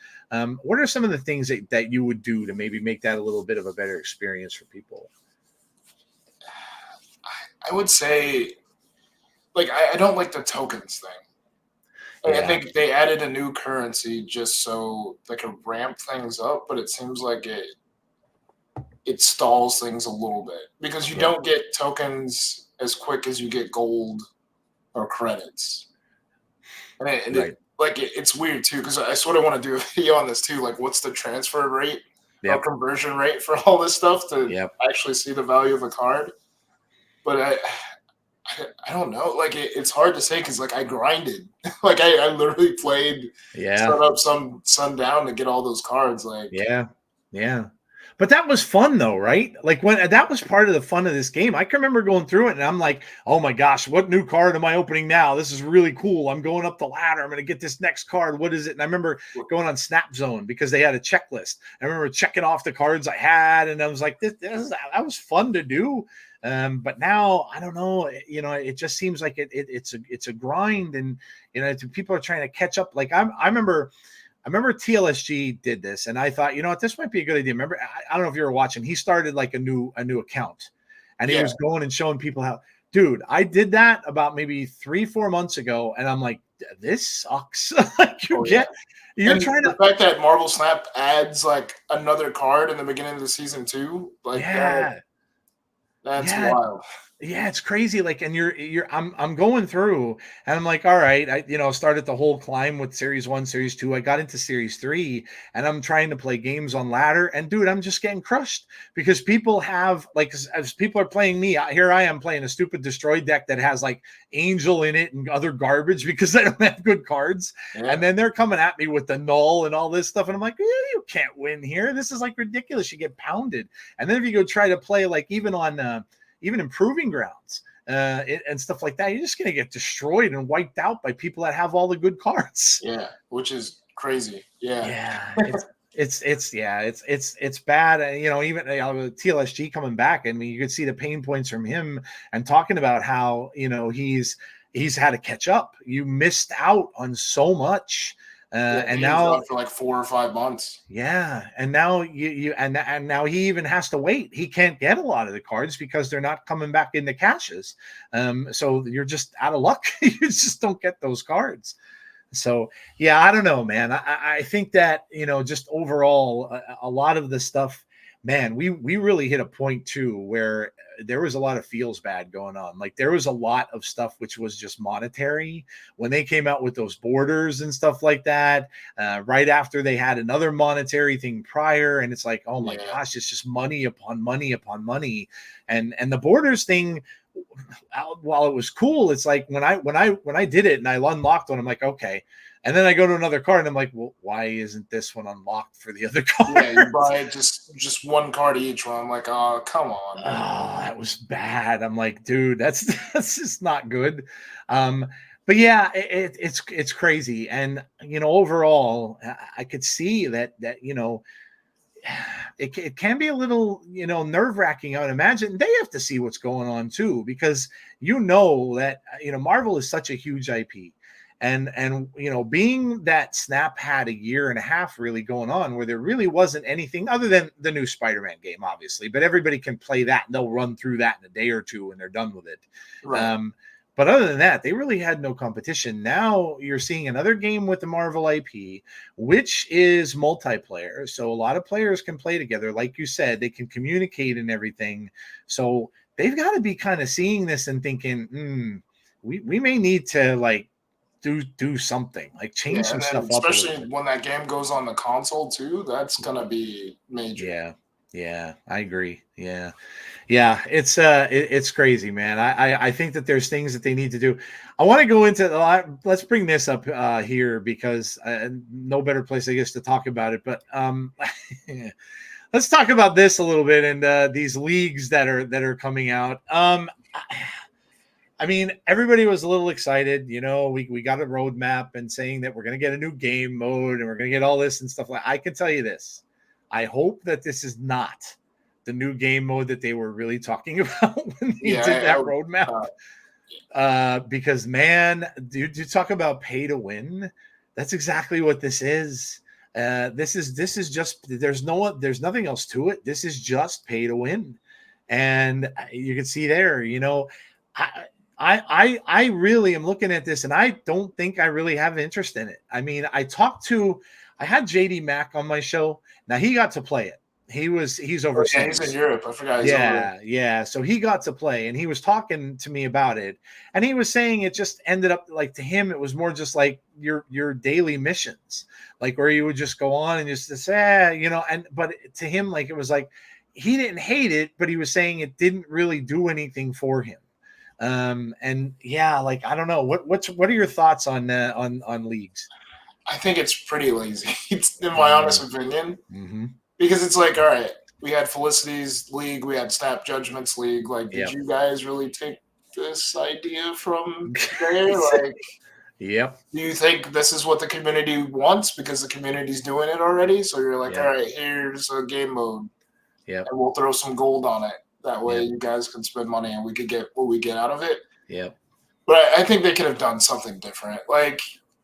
what are some of the things that you would do to maybe make that a little bit of a better experience for people? I would say, like, I don't like the tokens thing. Like, I think they added a new currency just so they could ramp things up, but it seems like it stalls things a little bit because you don't get tokens as quick as you get gold or credits. And it's weird too, because I sort of want to do a video on this too. Like, what's the transfer rate or conversion rate for all this stuff to actually see the value of a card? But I don't know. Like it's hard to say because like I grinded. Like I literally played sun up, sundown to get all those cards. Like But that was fun though, right? Like when that was part of the fun of this game. I can remember going through it and I'm like, oh my gosh, what new card am I opening now? This is really cool. I'm going up the ladder. I'm going to get this next card. What is it? And I remember going on Snap Zone because they had a checklist. I remember checking off the cards I had, and I was like, that was fun to do. But now I don't know, you know, it just seems like it's a grind, and you know, people are trying to catch up. Like I remember TLSG did this, and I thought, you know what, this might be a good idea. Remember, I don't know if you were watching. He started like a new account, and he was going and showing people how. Dude, I did that about maybe 3-4 months ago, and I'm like, this sucks. Like Oh yeah. you're And trying the to, fact that Marvel Snap adds like another card in the beginning of the season too, like yeah, that's yeah. wild. Yeah, it's crazy. Like, and I'm going through and I'm like, all right, started the whole climb with series 1, series 2. I got into series 3 and I'm trying to play games on ladder. And dude, I'm just getting crushed because people have like, as people are playing me, here I am playing a stupid destroyed deck that has like Angel in it and other garbage because I don't have good cards. Yeah. And then they're coming at me with the null and all this stuff. And I'm like, you can't win here. This is like ridiculous. You get pounded. And then if you go try to play like even improving grounds and stuff like that, you're just going to get destroyed and wiped out by people that have all the good cards. Yeah, which is crazy. Yeah, it's bad. Even TLSG coming back, I mean, you could see the pain points from him and talking about how he's had to catch up. You missed out on so much. And now for like 4 or 5 months. Yeah, and now and now he even has to wait. He can't get a lot of the cards because they're not coming back into caches. So you're just out of luck. You just don't get those cards. So yeah, I don't know, man. I think that just overall, a lot of the stuff, man. We really hit a point too where there was a lot of feels bad going on. Like there was a lot of stuff which was just monetary when they came out with those borders and stuff like that. Right after they had another monetary thing prior, and it's like, oh my gosh, it's just money upon money upon money, and the borders thing. While it was cool, it's like when I did it and I unlocked one, I'm like, okay. And then I go to another card and I'm like, well, why isn't this one unlocked for the other card? Yeah, you buy just one card each one. I'm like, oh, come on. Oh, that was bad. I'm like, dude, that's just not good. But yeah, it's crazy. And overall, I could see that it can be a little nerve-wracking. I would imagine they have to see what's going on too, because that Marvel is such a huge IP, and being that Snap had a year and a half really going on where there really wasn't anything other than the new Spider-Man game, obviously, but everybody can play that and they'll run through that in a day or two and they're done with it. Right. But other than that, they really had no competition. Now you're seeing another game with the Marvel IP, which is multiplayer. So a lot of players can play together. Like you said, they can communicate and everything. So they've got to be kind of seeing this and thinking, we may need to like do something, like change some stuff up. Especially when that game goes on the console too, that's gonna be major. Yeah, I agree. Yeah, it's crazy, man. I think that there's things that they need to do. I want to go into let's bring this up here because no better place, I guess, to talk about it. But let's talk about this a little bit and these leagues that are coming out. I mean, everybody was a little excited. We got a roadmap and saying that we're going to get a new game mode and we're going to get all this and stuff. I can tell you this. I hope that this is not the new game mode that they were really talking about when they did that roadmap. Because, man, dude, you talk about pay to win. That's exactly what this is. This is just, there's nothing else to it. This is just pay to win. And you can see there, I really am looking at this and I don't think I really have interest in it. I mean, I had JD Mack on my show. Now he got to play it. He's overseas. Yeah, he's in Europe. I forgot. Yeah. So he got to play and he was talking to me about it. And he was saying it just ended up like, to him, it was more just like your daily missions, like where you would just go on and just say, but to him, like, it was like, he didn't hate it, but he was saying it didn't really do anything for him. And yeah, like, I don't know what are your thoughts on leagues? I think it's pretty lazy, in my honest opinion. Mm-hmm. Because it's like, all right, we had Felicity's league, we had Snap Judgment's league. Like, did you guys really take this idea from there? Like, do you think this is what the community wants because the community's doing it already? So you're like, all right, here's a game mode. Yeah. And we'll throw some gold on it. That way you guys can spend money and we could get what we get out of it. Yeah. But I think they could have done something different. Like,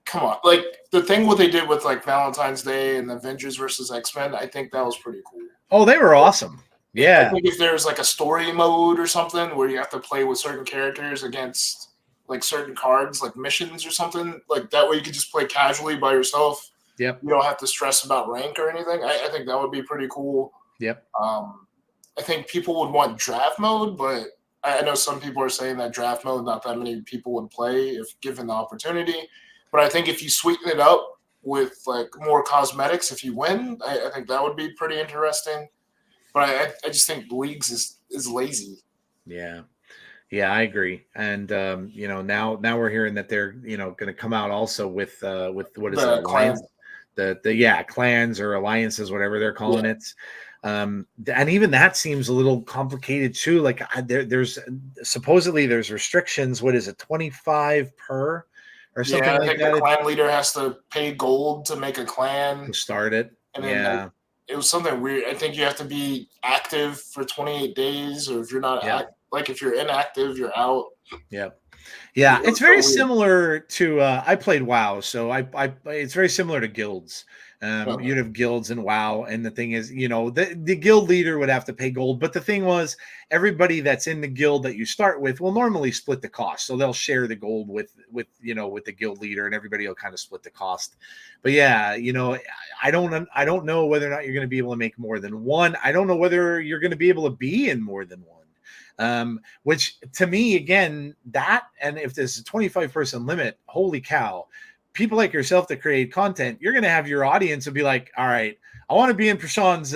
come on. Like, the thing what they did with, like, Valentine's Day and Avengers versus X-Men, I think that was pretty cool. Oh, they were awesome. Yeah. I think if there's, like, a story mode or something where you have to play with certain characters against, like certain cards, like missions or something. Like that way you could just play casually by yourself. Yep. You don't have to stress about rank or anything. I think that would be pretty cool. Yep. I think people would want draft mode, but I know some people are saying that draft mode, not that many people would play if given the opportunity. But I think if you sweeten it up with like more cosmetics, if you win, I think that would be pretty interesting. But I just think leagues is lazy. Yeah. Yeah, I agree. And now we're hearing that they're going to come out also with what is it, The alliance, clan, the clans or alliances, whatever they're calling yeah, it. And even that seems a little complicated too. Like there's supposedly there's restrictions. What is it, 25 per or something yeah. I like think the that clan leader has to pay gold to make a to clan, start it? and then Yeah, it was something weird. I think you have to be active for 28 days, or if you're not yeah, like if you're inactive, you're out. yeah. It Yeah, it's was very so weird. similar to I played WoW, so I it's very similar to guilds. Okay. You'd have guilds in WoW, and the thing is, the guild leader would have to pay gold, but the thing was, everybody that's in the guild that you start with will normally split the cost, so they'll share the gold with the guild leader, and everybody will kind of split the cost. But yeah, I don't know whether or not you're going to be able to make more than one. I don't know whether you're going to be able to be in more than one. Which to me, again, that and if there's a 25 person limit, holy cow, people like yourself that create content, you're going to have your audience will be like, all right, I want to be in Prashaun's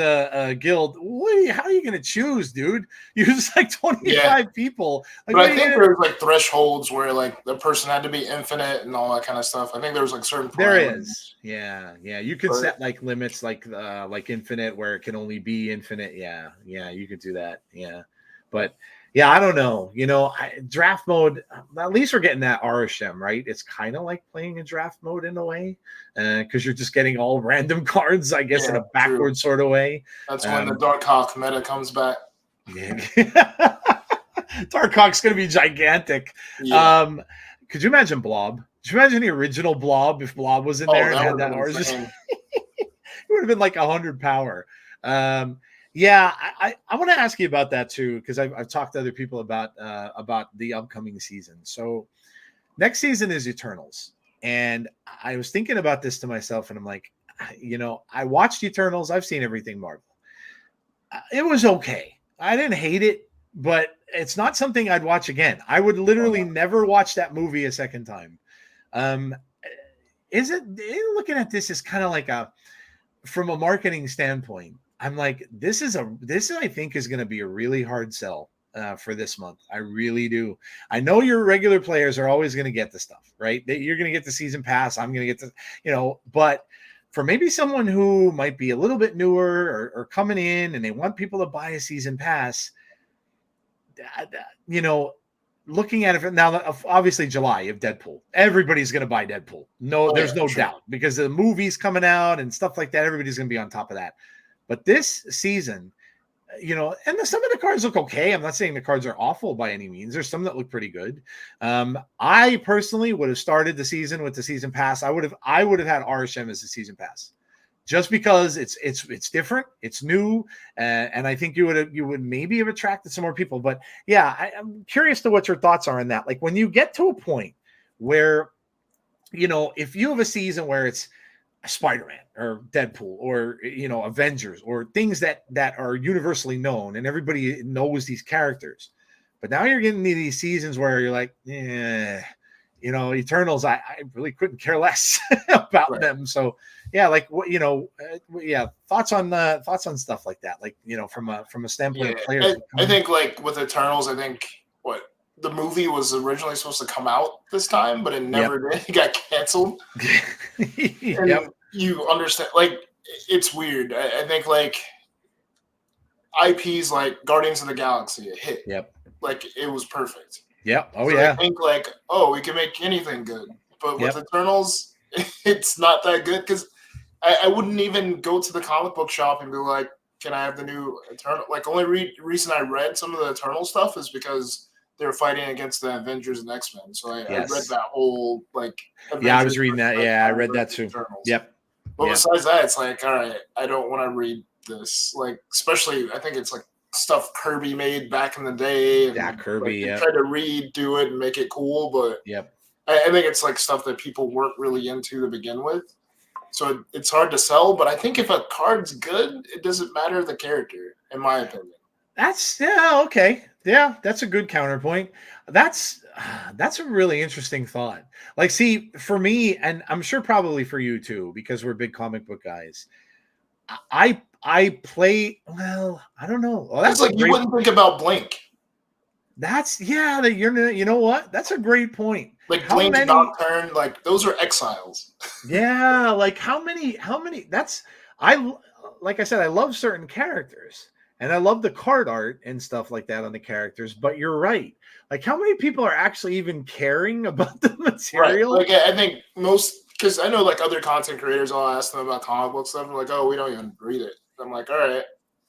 guild. How are you going to choose, dude? You're just like Yeah, 25 people. Like, but what I are you think going to? there's like thresholds where like the person had to be infinite and all that kind of stuff. I think there was like certain There is, parameters. yeah, yeah. You could But set like limits, like infinite, where it can only be infinite. Yeah, yeah. You could do that. Yeah, but yeah, I don't know. Draft mode. At least we're getting that RSM right. It's kind of like playing a draft mode in a way, because you're just getting all random cards, I guess, in yeah, a true. backward sort of way. That's when the Um, Dark Hawk meta comes back. yeah. Darkhawk's gonna be gigantic. Yeah. Um, could you imagine Blob? Could you imagine the original Blob if Blob was in Oh, there and that had would have that been orange? insane. It would have been like 100 power. Yeah, I want to ask you about that too, because I've talked to other people about the upcoming season. So next season is Eternals, and I was thinking about this to myself, and I'm like, I watched Eternals. I've seen everything Marvel. It was okay. I didn't hate it, but it's not something I'd watch again. I would literally never watch that movie a second time. Um, is it looking at this as kind of like from a marketing standpoint, I'm like, this I think is going to be a really hard sell for this month. I really do. I know your regular players are always going to get the stuff, right? You're going to get the season pass. I'm going to get but for maybe someone who might be a little bit newer or coming in and they want people to buy a season pass, you know, looking at it now, obviously July, you have Deadpool. Everybody's going to buy Deadpool. No, Oh yeah, there's no for sure. doubt because the movie's coming out and stuff like that. Everybody's going to be on top of that. But this season, and some of the cards look okay. I'm not saying the cards are awful by any means. There's some that look pretty good. I personally would have started the season with the season pass. I would have had RSM as the season pass, just because it's different, it's new, and I think you would maybe have attracted some more people. But yeah, I'm curious to what your thoughts are on that. Like when you get to a point where, if you have a season where it's Spider-Man or Deadpool or Avengers or things that are universally known and everybody knows these characters, but now you're getting these seasons where you're like, Eternals, I really couldn't care less about Right. them. So yeah, like what yeah, thoughts on stuff like that, like from a standpoint Yeah, of players I becoming. think like with Eternals, I think what the movie was originally supposed to come out this time, but it Yep. never did. It got canceled, Yep. and you understand like it's weird. I think like IPs like Guardians of the Galaxy, it hit Yep. like it was perfect. Yep. Oh So they yeah. think like, oh, we can make anything good, but with Yep. Eternals, it's not that good because I wouldn't even go to the comic book shop and be like, "Can I have the new Eternal?" Like, only reason I read some of the Eternal stuff is because they were fighting against the Avengers and X Men. So I read Yes. that whole like Yeah, I Avengers was reading versus that. X Yeah, I Men read that versus too. Eternals. Yep. But Yep. besides that, it's like, all right, I don't want to read this. Like, especially I think it's like stuff Kirby made back in the day, and Jack Kirby, like they yeah. tried to redo it and make it cool, but Yep. I think it's like stuff that people weren't really into to begin with. So it's hard to sell, but I think if a card's good, it doesn't matter the character, in my opinion. Yeah, okay. Yeah, that's a good counterpoint. That's that's a really interesting thought. Like, see, for me, and I'm sure probably for you too, because we're big comic book guys. I play well. I don't know. Well, Because that's a like you great. wouldn't think about Blink. That's yeah. You know what? That's a great point. Like How Blink, many? Nocturne, like those are exiles. Yeah, like how many? How many? That's I like I said. I love certain characters, and I love the card art and stuff like that on the characters. But you're right. Like, how many people are actually even caring about the Right. material? Like I think most, because I know like other content creators, I'll ask them about comic book stuff. They're like, oh, we don't even read it. I'm like, all right,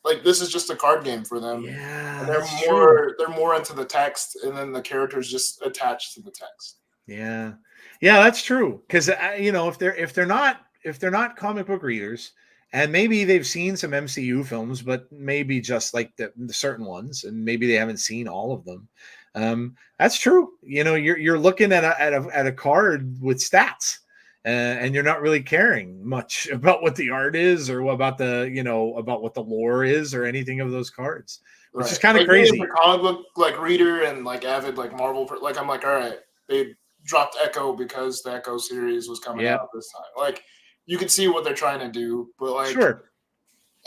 like this is just a card game for them, and Yeah, they're that's true. more into the text, and then the characters just attached to the text. Yeah, yeah, that's true. Because you know, if they're not comic book readers, and maybe they've seen some MCU films, but maybe just like the certain ones, and maybe they haven't seen all of them. That's true. You know, you're looking at at a card with stats, and you're not really caring much about what the art is or about the about what the lore is or anything of those cards, which is Right. kind of Like me as a crazy. comic book like reader and like avid like Marvel, like I'm like, all right, they dropped Echo because the Echo series was coming Yep, out this time. Like you can see what they're trying to do, but like sure.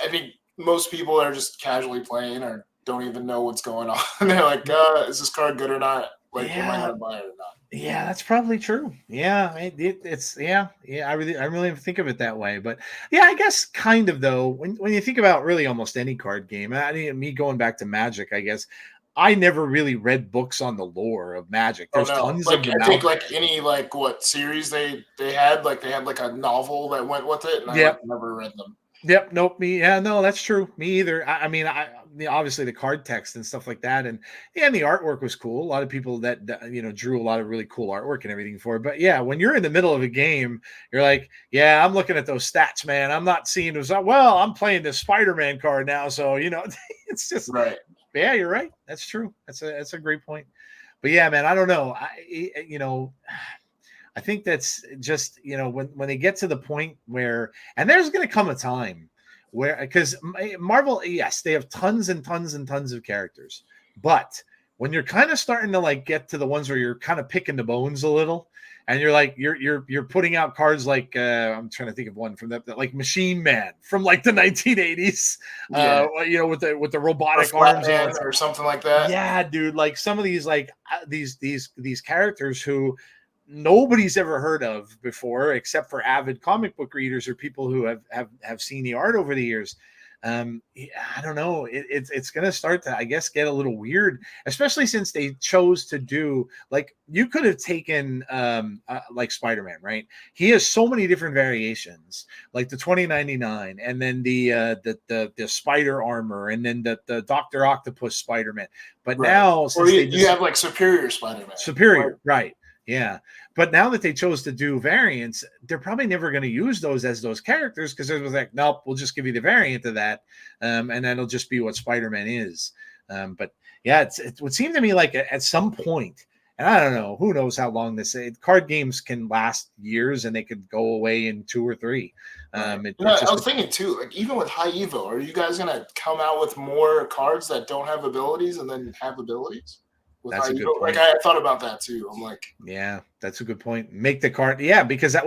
I think most people are just casually playing or don't even know what's going on. They're like, is this card good or not? Like, am I Yeah, gonna buy it or not? yeah, that's probably true. Yeah, it's yeah, yeah. I really didn't think of it that way, but yeah, I guess kind of though. When you think about really almost any card game, I mean, me going back to Magic, I guess I never really read books on the lore of Magic. Oh There's no. tons of Like them I out think like there. any like what series they had like a novel that went with it, and I like Yep, never read them. yep. Nope. Me. Yeah. No, that's true. Me either. I mean, obviously the card text and stuff like that, and yeah, and the artwork was cool. A lot of people that drew a lot of really cool artwork and everything for it. But yeah, when you're in the middle of a game, you're like, yeah, I'm looking at those stats, man. I'm not seeing those. Well, I'm playing this Spider-Man card now, so it's just Right. yeah, you're right. That's true. That's a great point. But yeah, man, I don't know. I think that's just when they get to the point where, and there's going to come a time where, because Marvel, yes, they have tons and tons and tons of characters, but when you're kind of starting to like get to the ones where you're kind of picking the bones a little, and you're like you're putting out cards like I'm trying to think of one from that like Machine Man from like the 1980s, Yeah. with the Or robotic arms and all Flatman that. or something like that. Yeah, dude, like some of these like these characters who nobody's ever heard of before except for avid comic book readers or people who have seen the art over the years. Yeah, I don't know. It's going to start to, I guess, get a little weird, especially since they chose to do like you could have taken like Spider-Man, right? He has so many different variations, like the 2099, and then the spider armor, and then the Doctor Octopus Spider-Man. But Right. now Or since they you just have like Superior Spider-Man. Like, Superior, right? Yeah, but now that they chose to do variants, they're probably never going to use those as those characters because it was like, nope, we'll just give you the variant of that, and that'll just be what Spider-Man is. But yeah, it would seem to me like at some point, and I don't know, who knows how long this card games can last years, and they could go away in 2 or 3. right. It I just was thinking too, like even with High Evo, are you guys gonna come out with more cards that don't have abilities and then have abilities with that's High a good Evo? Like point. I thought about that too. I'm like, Yeah, that's a good point. Make the card, yeah, because that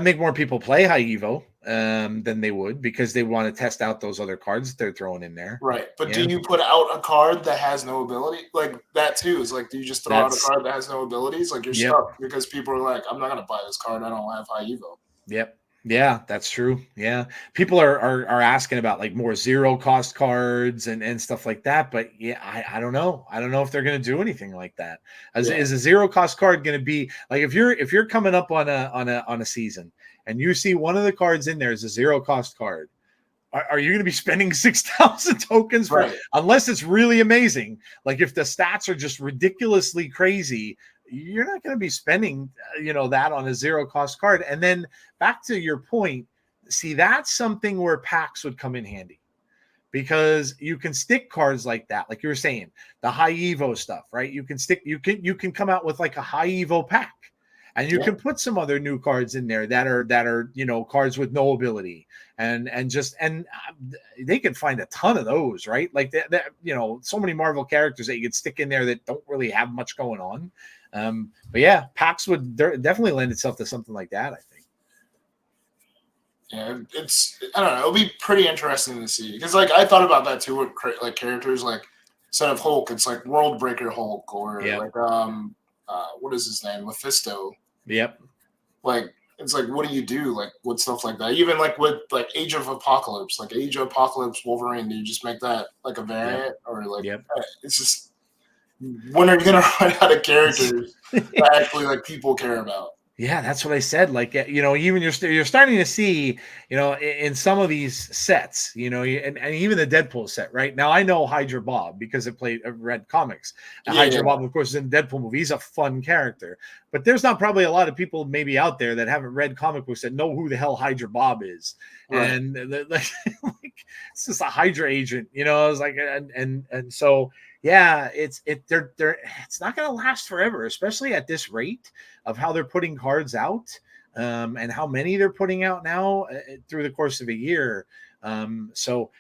make more people play high Evo than they would because they want to test out those other cards that they're throwing in there. right. But do Yeah, you put out a card that has no ability? Like that too is like, do you just throw out a that's card that has no abilities? Like you're yep, stuck because people are like, I'm not gonna buy this card. I don't have High Evo. yep, yeah, that's true. Yeah, people are asking about like more zero cost cards and stuff like that. But yeah, I don't know. I don't know if they're going to do anything like that. Yeah. Is a zero cost card going to be like if you're coming up on a season and you see one of the cards in there is a zero cost card, are you going to be spending 6,000 tokens for Right. unless it's really amazing? Like if the stats are just ridiculously crazy, you're not going to be spending that on a zero cost card. And then back to your point, see, that's something where packs would come in handy because you can stick cards like that, like you were saying, the high Evo stuff, right? You can come out with like a high Evo pack, and you can put some other new cards in there that are cards with no ability, and they can find a ton of those, right? Like that so many Marvel characters that you could stick in there that don't really have much going on. But yeah, packs would definitely lend itself to something like that, I think. Yeah, I don't know. It'll be pretty interesting to see, because like I thought about that too with like characters, like instead of Hulk, it's like World Breaker Hulk, or like what is his name, Mephisto. Yep. Like it's like, what do you do like with stuff like that? Even like with like Age of Apocalypse, like Age of Apocalypse Wolverine, do you just make that like a variant, or like it's just, when are you gonna run out of characters that actually like people care about? Yeah, that's what I said. Like, even you're starting to see, in some of these sets, and even the Deadpool set right now. I know Hydra Bob because I read comics. And Hydra Bob, of course, is in the Deadpool movie. He's a fun character, but there's not probably a lot of people maybe out there that haven't read comic books that know who the hell Hydra Bob is. Right. And like, it's just a Hydra agent, I was like, and so. Yeah, it's not going to last forever, especially at this rate of how they're putting cards out, and how many they're putting out now through the course of a year. So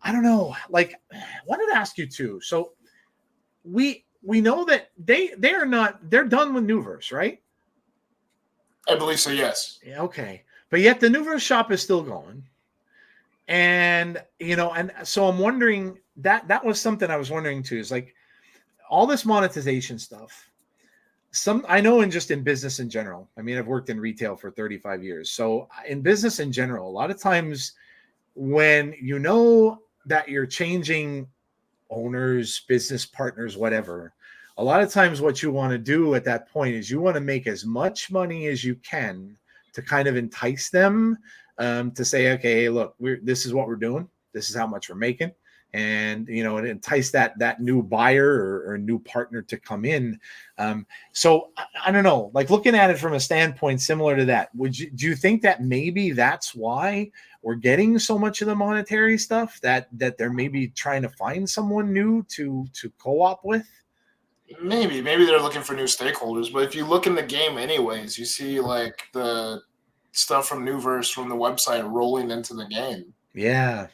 I don't know. Like, I wanted to ask you too. So we know that they're done with Newverse, right? I believe so. Yes. Yeah. Okay, but yet the Newverse shop is still going. And and so I'm wondering, that was something I was wondering too, is like all this monetization stuff. I know in business in general. I mean, I've worked in retail for 35 years. So in business in general, a lot of times when that you're changing owners, business partners, whatever, a lot of times what you want to do at that point is you want to make as much money as you can to kind of entice them, to say, okay, look, this is what we're doing. This is how much we're making. And, and entice that new buyer or new partner to come in. So I don't know, like looking at it from a standpoint similar to that, do you think that maybe that's why we're getting so much of the monetary stuff, that they're maybe trying to find someone new to co-op with? Maybe they're looking for new stakeholders, but if you look in the game anyways, you see like the stuff from Newverse from the website rolling into the game. Yeah.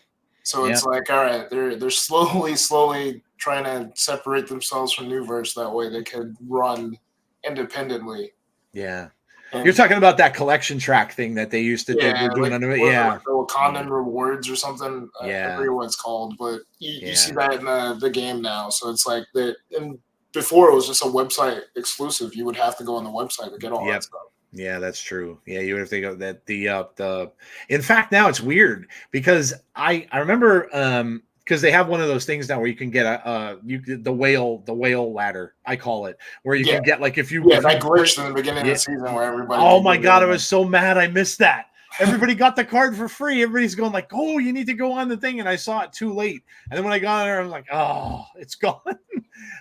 So it's like, all right, they're slowly trying to separate themselves from Newverse, that way they could run independently. Yeah. And you're talking about that collection track thing that they used to do. They're doing under it. Yeah. Like the Wakandan Rewards or something. I forget what it's called, but you see that in the game now. So it's like that. And before it was just a website exclusive. You would have to go on the website to get all that stuff. Yeah, that's true. Yeah, you have to go that the in fact, now it's weird because I remember because they have one of those things now where you can get the whale ladder, I call it, where you can get, like, if you that glitched in the beginning of the season where everybody. Oh my god, I was so mad I missed that. Everybody got the card for free. Everybody's going like, oh, you need to go on the thing, and I saw it too late. And then when I got there, I was like, oh, it's gone.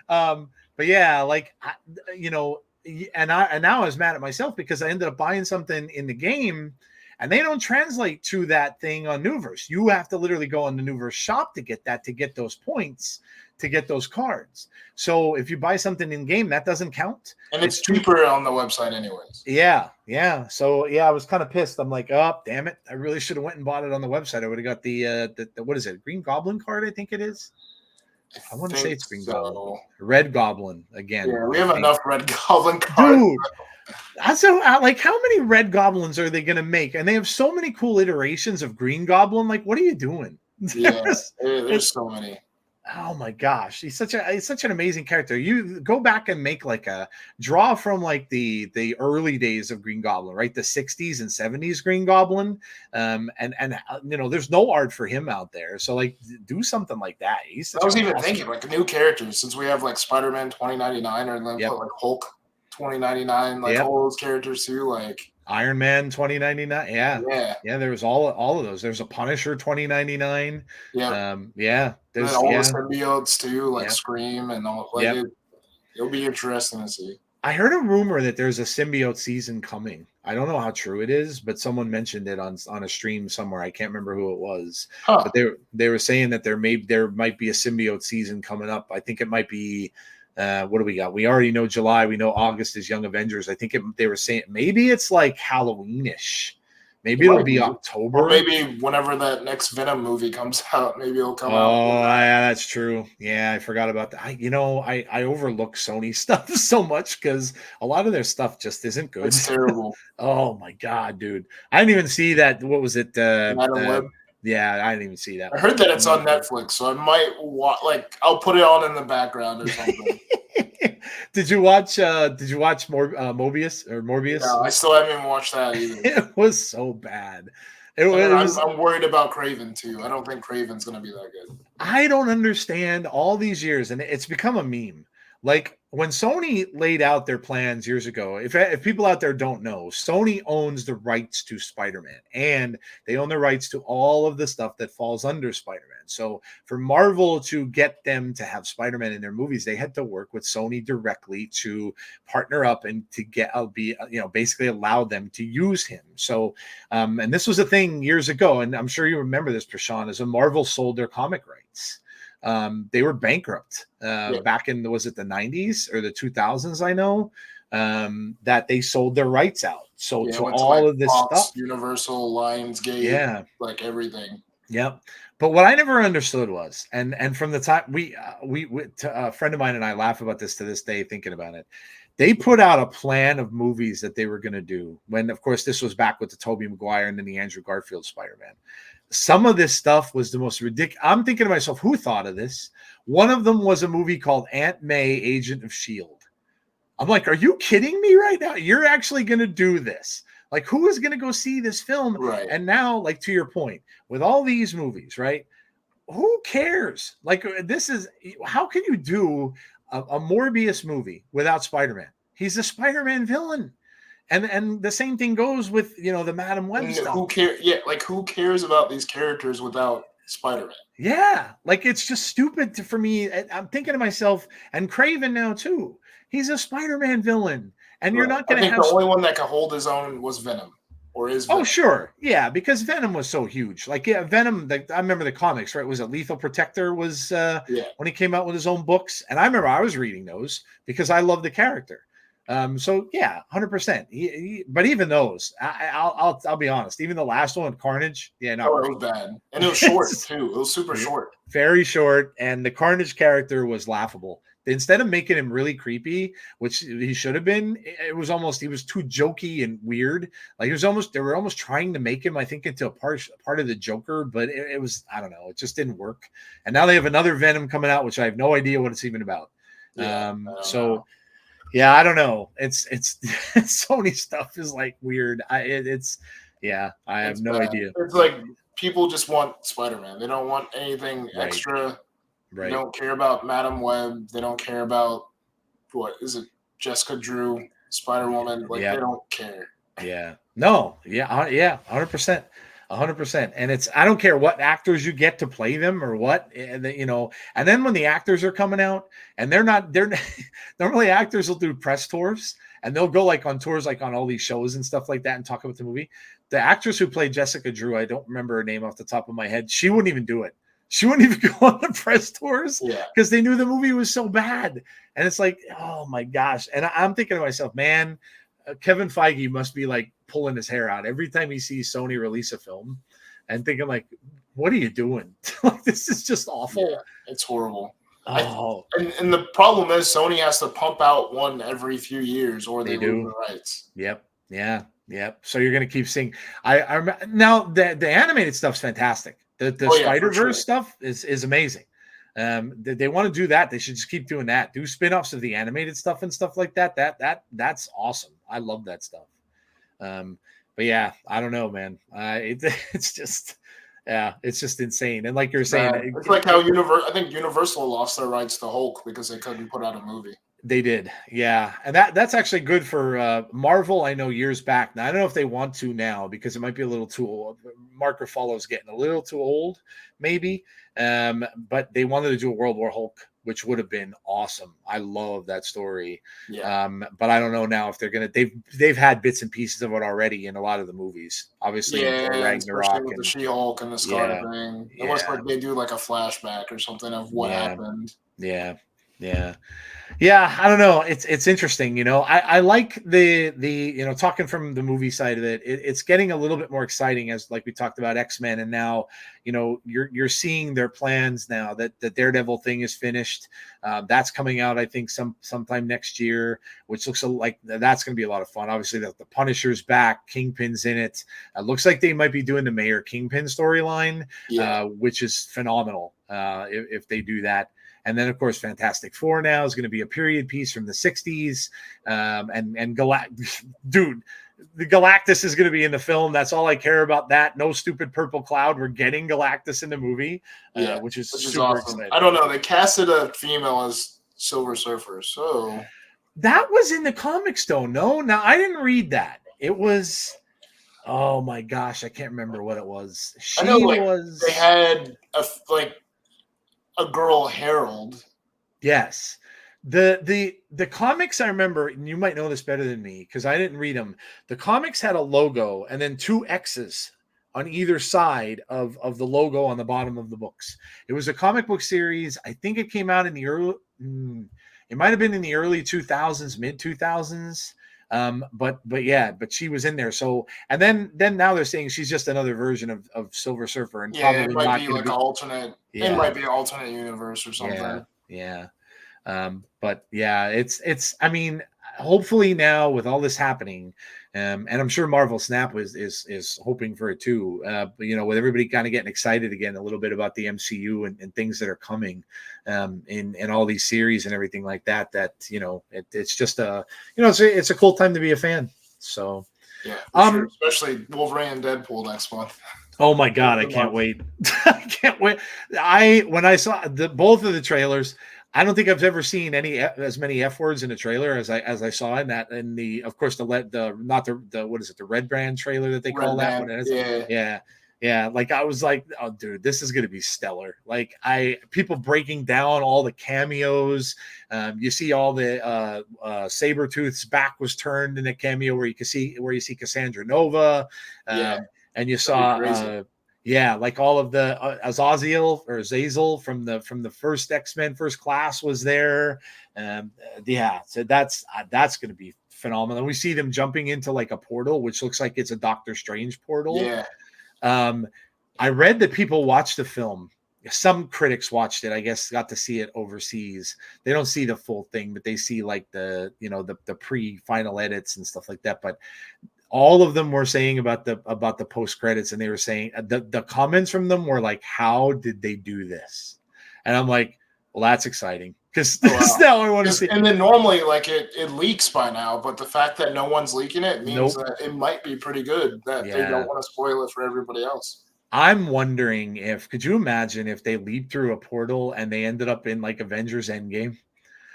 But yeah, like, and now I was mad at myself because I ended up buying something in the game, and they don't translate to that thing on Newverse. You have to literally go on the Newverse shop to get those points, to get those cards. So if you buy something in game, that doesn't count. And it's cheaper on the website anyways. Yeah. So yeah, I was kind of pissed. I'm like, oh, damn it. I really should have went and bought it on the website. I would have got the what is it? Green Goblin card, I think it is. I want to say it's Green Goblin. Red Goblin again. Yeah, we have enough Red Goblin cards. Dude, that's like, how many Red Goblins are they going to make? And they have so many cool iterations of Green Goblin. Like, what are you doing? Yeah, there's so many. Oh my gosh, he's such an amazing character. You go back and make like a draw from like the early days of Green Goblin, right? The 60s and 70s Green Goblin. And there's no art for him out there. So like, do something like that. I was even thinking like new characters, since we have like Spider-Man 2099, or then put like Hulk 2099, like all those characters too, like Iron Man 2099. Yeah. There was all of those. There's a Punisher 2099. There's all the symbiotes too, like Scream and all. Like it'll be interesting to see. I heard a rumor that there's a symbiote season coming. I don't know how true it is, but someone mentioned it on a stream somewhere. I can't remember who it was, Huh. but they were saying that there might be a symbiote season coming up. I think it might be. What do we got? We already know July. We know August is Young Avengers. I think they were saying maybe it's like Halloweenish. Maybe it'll be October. Or maybe whenever that next Venom movie comes out, maybe it'll come out. Oh, yeah, that's true. Yeah, I forgot about that. I overlook Sony stuff so much because a lot of their stuff just isn't good. It's terrible. Oh my god, dude! I didn't even see that. What was it? Madam Web. Yeah, I didn't even see that. I heard that it's on Netflix, so I might I'll put it on in the background or something. Did you watch Mobius or Morbius? No, I still haven't even watched that either. It was so bad. I'm worried about Craven too. I don't think Craven's gonna be that good. I don't understand all these years, and it's become a meme. Like when Sony laid out their plans years ago, if people out there don't know, Sony owns the rights to Spider-Man, and they own the rights to all of the stuff that falls under Spider-Man. So for Marvel to get them to have Spider-Man in their movies, they had to work with Sony directly to partner up and to basically allow them to use him. So, and this was a thing years ago, and I'm sure you remember this, PRASHAUN, as when Marvel sold their comic rights. They were bankrupt back in was it the 90s or the 2000s? I know that they sold their rights out. So to all of this stuff, Universal, Lionsgate, like everything. Yep. But what I never understood was, and from the time a friend of mine and I laugh about this to this day, thinking about it. They put out a plan of movies that they were going to do when, of course, this was back with the Tobey Maguire and then the Andrew Garfield Spider-Man. Some of this stuff was the most ridiculous. I'm thinking to myself, who thought of this? One of them was a movie called Aunt May, Agent of S.H.I.E.L.D. I'm like, are you kidding me right now? You're actually going to do this? Like, who is going to go see this film? Right. And now, like, to your point, with all these movies, right? Who cares? Like, how can you do a Morbius movie without Spider-Man? He's a Spider-Man villain. And the same thing goes with, the Madam Web stuff. Who cares? Yeah, like who cares about these characters without Spider-Man? Yeah, like it's just stupid for me. I'm thinking to myself, and Craven now too. He's a Spider-Man villain, and you're not going to have. The only one that could hold his own was Venom, or is Venom. Oh, sure, yeah, because Venom was so huge. Like, yeah, Venom. I remember the comics, right? Was it Lethal Protector? Was when he came out with his own books, and I remember I was reading those because I love the character. So yeah, 100%. But even those, I'll be honest. Even the last one, Carnage, it was bad, and it was short too. It was super short, very short, and the Carnage character was laughable. Instead of making him really creepy, which he should have been, he was too jokey and weird. Like they were almost trying to make him, I think, into a part of the Joker, but it was, I don't know, it just didn't work. And now they have another Venom coming out, which I have no idea what it's even about. Yeah, I don't know. It's Sony stuff is like weird. I have no idea. It's like people just want Spider-Man. They don't want anything extra. Right. They don't care about Madam Web. They don't care about Jessica Drew, Spider-Woman. Like they don't care. Yeah. No. Yeah. 100%. 100%. And I don't care what actors you get to play them or what, and then when the actors are coming out and they're normally actors will do press tours and they'll go like on tours, like on all these shows and stuff like that and talk about the movie. The actress who played Jessica Drew, I don't remember her name off the top of my head. She wouldn't even do it. She wouldn't even go on the press tours because they knew the movie was so bad. And it's like, oh my gosh. And I'm thinking to myself, man, Kevin Feige must be like pulling his hair out every time he sees Sony release a film and thinking like, what are you doing? Like, this is just awful. Yeah, it's horrible. Oh, and the problem is Sony has to pump out one every few years or they lose the rights. Yep. Yeah. Yep. So you're going to keep seeing, I now the animated stuff's fantastic. The Spider-Verse stuff is amazing. They want to do that. They should just keep doing that. Do spin-offs of the animated stuff and stuff like that. That's awesome. I love that stuff. But yeah, I don't know, man. It's just insane. And like you're saying, it's like how I think Universal lost their rights to Hulk because they couldn't put out a movie. They did, yeah, and that's actually good for Marvel. I know years back. Now I don't know if they want to now because it might be a little too old. Mark Ruffalo's getting a little too old, maybe. But they wanted to do a World War Hulk which would have been awesome. I love that story. Yeah. But I don't know now if they're gonna. They've had bits and pieces of it already in a lot of the movies, obviously in Thor Yeah, especially Ragnarok with the and She-Hulk and the Scar yeah, thing. Unless yeah, like they do like a flashback or something of what yeah, happened. yeah, yeah. Yeah, I don't know. It's interesting, you know. I like the you know, talking from the movie side of it, it's getting a little bit more exciting as like we talked about X-Men, and now you know you're seeing their plans now that the Daredevil thing is finished. That's coming out, I think, sometime next year, which looks like that's going to be a lot of fun. Obviously, the Punisher's back, Kingpin's in it. It looks like they might be doing the Mayor Kingpin storyline, Yeah. which is phenomenal if they do that. And then, of course, Fantastic Four now is going to be a period piece from the 60s. Dude, the Galactus is going to be in the film. That's all I care about that. No stupid purple cloud. We're getting Galactus in the movie, Yeah. which is super awesome. exciting. I don't know. They casted a female as Silver Surfer, so that was in the comics, though. No, now I didn't read that. It was, oh my gosh, I can't remember what it was. I know like was. they had a girl Herald. Yes. The comics, I remember, and you might know this better than me because I didn't read them. The comics had a logo and then two X's on either side of the logo on the bottom of the books. It was a comic book series. I think it came out in the early it might have been in the early 2000s, mid 2000s. But she was in there. So and then now they're saying she's just another version of Silver Surfer and Yeah, probably it might not be going to like be an alternate. yeah. It might be an alternate universe or something. Yeah. But yeah, it's I mean, hopefully now with all this happening, and I'm sure Marvel Snap is hoping for it too. But you know, with everybody kind of getting excited again a little bit about the MCU and things that are coming in all these series and everything like that, you know, it's just it's a cool time to be a fan. So yeah, for sure. Especially Wolverine and Deadpool next month. Oh my god, I can't wait. I can't wait. When I saw both of the trailers, I don't think I've ever seen as many F words in a trailer as I saw in that. And of course the what is it, the Red Brand trailer that they call that one. Yeah. Like I was like, oh dude, this is gonna be stellar. Like people breaking down all the cameos. You see all the Sabretooth's back was turned in a cameo where you see Cassandra Nova. And you saw like all of the Azazel or Zazel from the first X-Men First Class was there. So that's going to be phenomenal. And we see them jumping into like a portal, which looks like it's a Doctor Strange portal. Yeah. I read that people watched the film. Some critics watched it, I guess, got to see it overseas. They don't see the full thing, but they see like the pre-final edits and stuff like that. But all of them were saying about the post credits, and they were saying the comments from them were like, "How did they do this?" And I'm like, "Well, that's exciting because now I want to see." And then normally, like it leaks by now, but the fact that no one's leaking it means that it might be pretty good. That they don't want to spoil it for everybody else. I'm wondering could you imagine if they leaped through a portal and they ended up in like Avengers Endgame?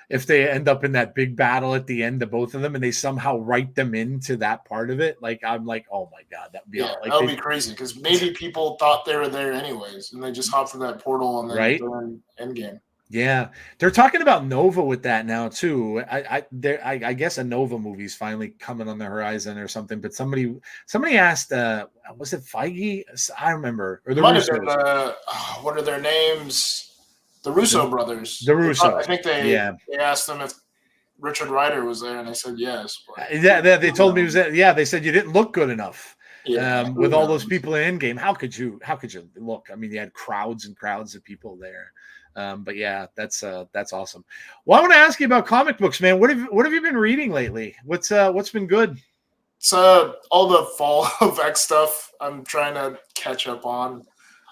If they end up in that big battle at the end of both of them and they somehow write them into that part of it, like I'm like, oh my god, that'd be that would be crazy because maybe people thought they were there anyways and they just hopped through that portal and then they're in Endgame. Yeah, they're talking about Nova with that now too. I guess a Nova movie is finally coming on the horizon or something. But somebody asked, was it Feige? I remember, or the Russos. What are their names? The Russo brothers. The Russos. I think they asked them if Richard Rider was there, and they said yes. They told me they said you didn't look good enough. Yeah, with all those people in Endgame, how could you look? I mean, you had crowds and crowds of people there. But yeah, that's awesome. Well, I want to ask you about comic books, man. What have you been reading lately? What's been good? It's all the Fall of X stuff I'm trying to catch up on.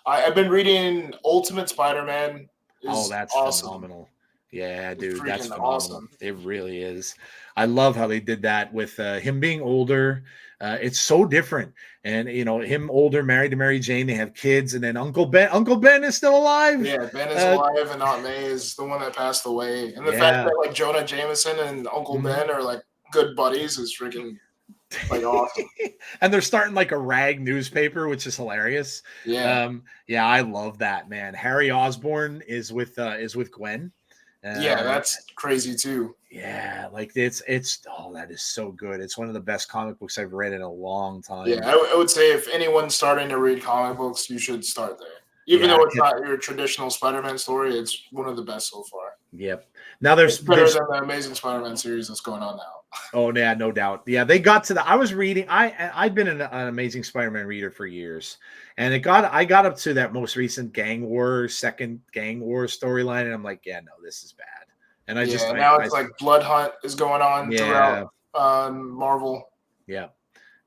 I've been reading Ultimate Spider-Man. That's awesome. Phenomenal. Yeah, dude, that's phenomenal. Awesome. It really is. I love how they did that with him being older. It's so different. And, him older, married to Mary Jane, they have kids. And then Uncle Ben is still alive. Yeah, Ben is alive, and Aunt May is the one that passed away. And the fact that, like, Jonah Jameson and Uncle Ben are, like, good buddies is freaking, like, awesome. And they're starting, like, a rag newspaper, which is hilarious. Yeah. I love that, man. Harry Osborn is with Gwen. Yeah, that's crazy too. Yeah, like it's oh, that is so good. It's one of the best comic books I've read in a long Yeah, time. I would say if anyone's starting to read comic books, you should start there. Even Yeah, though it's not your traditional Spider-Man story, it's one of the best so far. yep. Now It's better than the Amazing Spider-Man series that's going on now. oh yeah, no doubt. Yeah, they got to the. I was reading. I'd been an Amazing Spider-Man reader for years, and I got up to that most recent second Gang War storyline, and I'm like, yeah, no, this is bad. And Yeah, now it's like Blood Hunt is going on throughout Marvel. Yeah.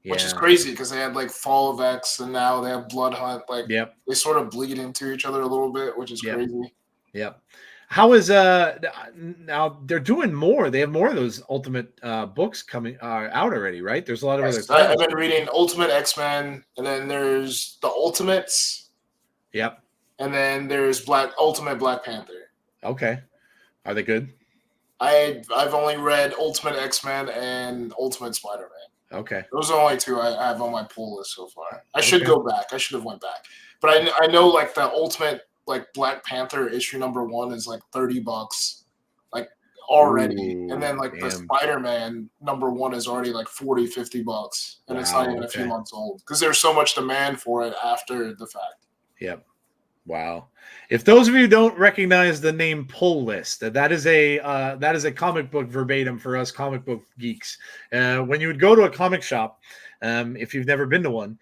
Which is crazy because they had like Fall of X and now they have Blood Hunt. Like they sort of bleed into each other a little bit, which is crazy. Yep. How is now they're doing more? They have more of those Ultimate books coming out already, right? There's a lot of other titles. I've been reading Ultimate X-Men, and then there's the Ultimates. Yep. And then there's Ultimate Black Panther. Okay. Are they good? I've only read Ultimate X-Men and Ultimate Spider-Man. Okay. Those are the only two I have on my pull list so far. I should go back. I should have went back. But I know like the Ultimate like Black Panther issue #1 is like $30 like already. Ooh, and then like the Spider-Man #1 is already like $40-50 and it's not even a few months old because there's so much demand for it after the fact. Yep. Wow. If those of you don't recognize the name Pull List, that is a comic book verbatim for us comic book geeks. When you would go to a comic shop, if you've never been to one,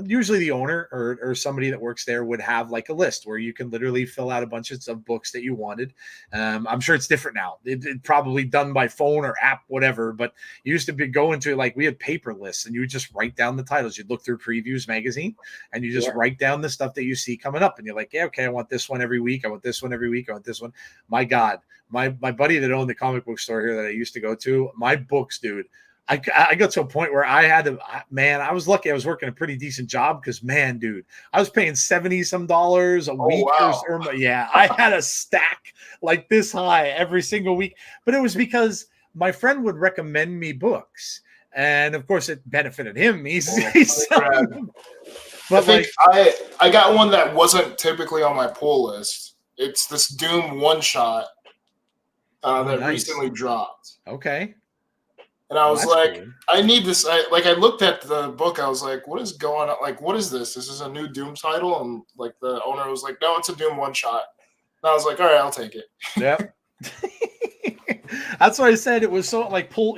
usually the owner or somebody that works there would have like a list where you can literally fill out a bunch of books that you wanted. I'm sure it's different now. It probably done by phone or app, whatever. But you used to go into like we had paper lists, and you would just write down the titles. You'd look through Previews magazine, and you just write down the stuff that you see coming up, and you're like, yeah, okay, I want this one every week. I want this one every week. I want this one. My God, my buddy that owned the comic book store here that I used to go to, my books, dude. I got to a point where I had to, man, I was lucky. I was working a pretty decent job because, man, dude, I was paying $70-some a week. Wow. I had a stack like this high every single week. But it was because my friend would recommend me books. And, of course, it benefited him. But I got one that wasn't typically on my pull list. It's this Doom one-shot that recently dropped. Okay. And I was like, cool. I need this. I looked at the book. I was like, what is going on? Like, what is this? This is a new Doom title? And like the owner was like, no, it's a Doom one-shot. And I was like, all right, I'll take it. Yep. That's why I said it was so like pull,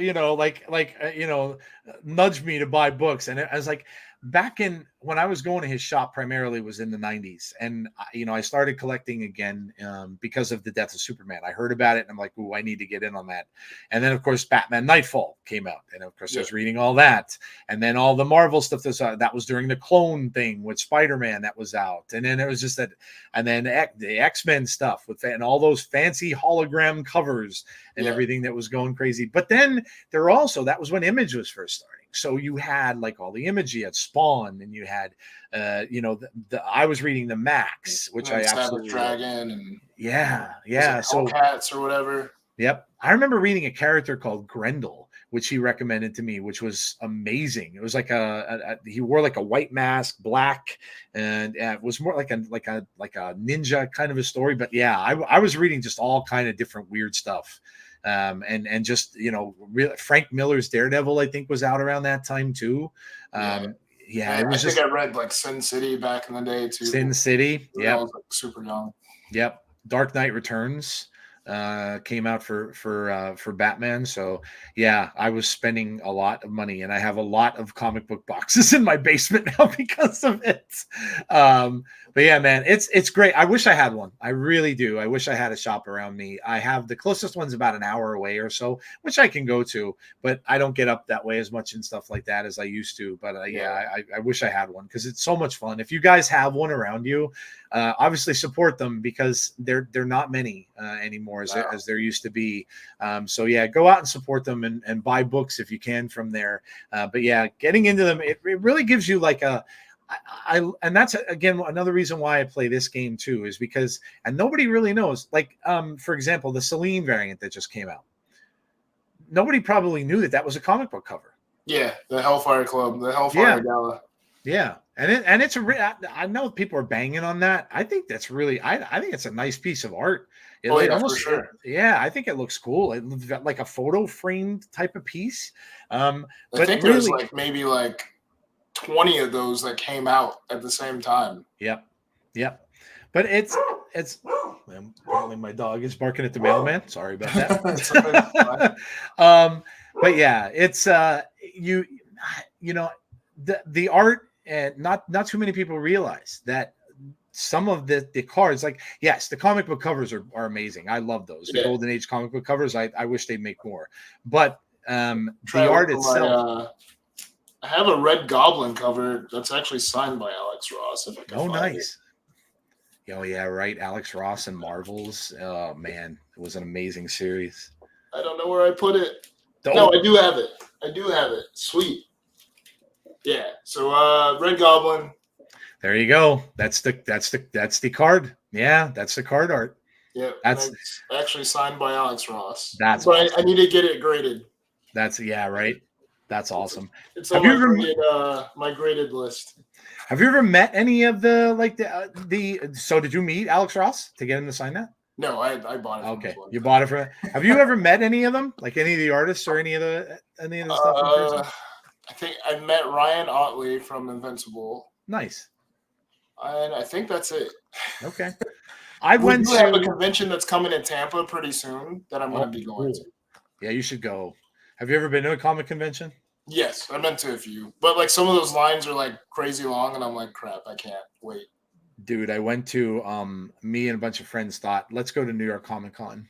nudge me to buy books. And I was like, back in when I was going to his shop primarily was in the 90s. And, I started collecting again because of the death of Superman. I heard about it and I'm like, ooh, I need to get in on that. And then, of course, Batman Nightfall came out. And, of course, I was reading all that. And then all the Marvel stuff that was during the clone thing with Spider-Man that was out. And then it was just that. And then the X-Men stuff and all those fancy hologram covers and everything that was going crazy. But then that was when Image was first starting. So you had like all the Image, you had Spawn, and you had, I was reading the Max, which I absolutely Dragon and so Cats or whatever. Yep, I remember reading a character called Grendel, which he recommended to me, which was amazing. It was like he wore like a white mask, black, and it was more like a ninja kind of a story. But yeah, I was reading just all kind of different weird stuff. And just Frank Miller's Daredevil, I think, was out around that time too. I think I read like Sin City back in the day too. Sin City, I was like super young. Yep, Dark Knight Returns came out for Batman. So yeah, I was spending a lot of money, and I have a lot of comic book boxes in my basement now because of it. But yeah, man, it's great. I wish I had one. I really do. I wish I had a shop around me. I have the closest one's about an hour away or so, which I can go to, but I don't get up that way as much and stuff like that as I used to. But I wish I had one because it's so much fun. If you guys have one around you, obviously support them because they're not many anymore as there used to be. So yeah, go out and support them and buy books if you can from there. But yeah, getting into them, it really gives you like and that's again another reason why I play this game too, is because nobody really knows. Like for example, the Celine variant that just came out. Nobody probably knew that was a comic book cover. Yeah, the Hellfire Club, the Hellfire Gala. Yeah, and it's I know people are banging on that. I think that's really I think it's a nice piece of art. Oh It yeah, for almost, sure. yeah, I think it looks cool. It's got like a photo framed type of piece. I But think there's really, like maybe like 20 of those that came out at the same time. yep, yep. But it's apparently my dog is barking at the mailman. Sorry about It's fine. that. But yeah, it's you you know the art, and not too many people realize that some of the cards, like, yes, the comic book covers are amazing. I love those. The Yeah. golden age comic book covers. I wish they'd make more. But Try the to look art for my itself. I have a Red Goblin cover that's actually signed by Alex Ross, if I can Oh, find it. nice. Oh yeah, right. Alex Ross and Marvels. Oh man, it was an amazing series. I don't know where I put it. Don't. No, I do have it. I do have it. Sweet. Yeah. So Red Goblin. There you go. That's the card. Yeah, that's the card art. Yeah, That's it's actually signed by Alex Ross. That's but awesome. I need to get it graded. That's yeah, right. That's awesome. It's Have on you ever my graded list. have you ever met any of the so did you meet Alex Ross to get him to sign that? No, I bought it. From Okay, this one. you bought it for. Have you ever met any of them, like any of the artists or any of the stuff in person? I think I met Ryan Otley from Invincible. Nice. And I think that's it. Okay. I We went do have a to. convention that's coming in Tampa pretty soon that I'm going to be going to. Yeah, you should go. Have you ever been to a comic convention? Yes, I've been to a few, but like some of those lines are like crazy long, and I'm like, crap, I can't wait. Dude, I went to me and a bunch of friends thought, let's go to New York Comic Con.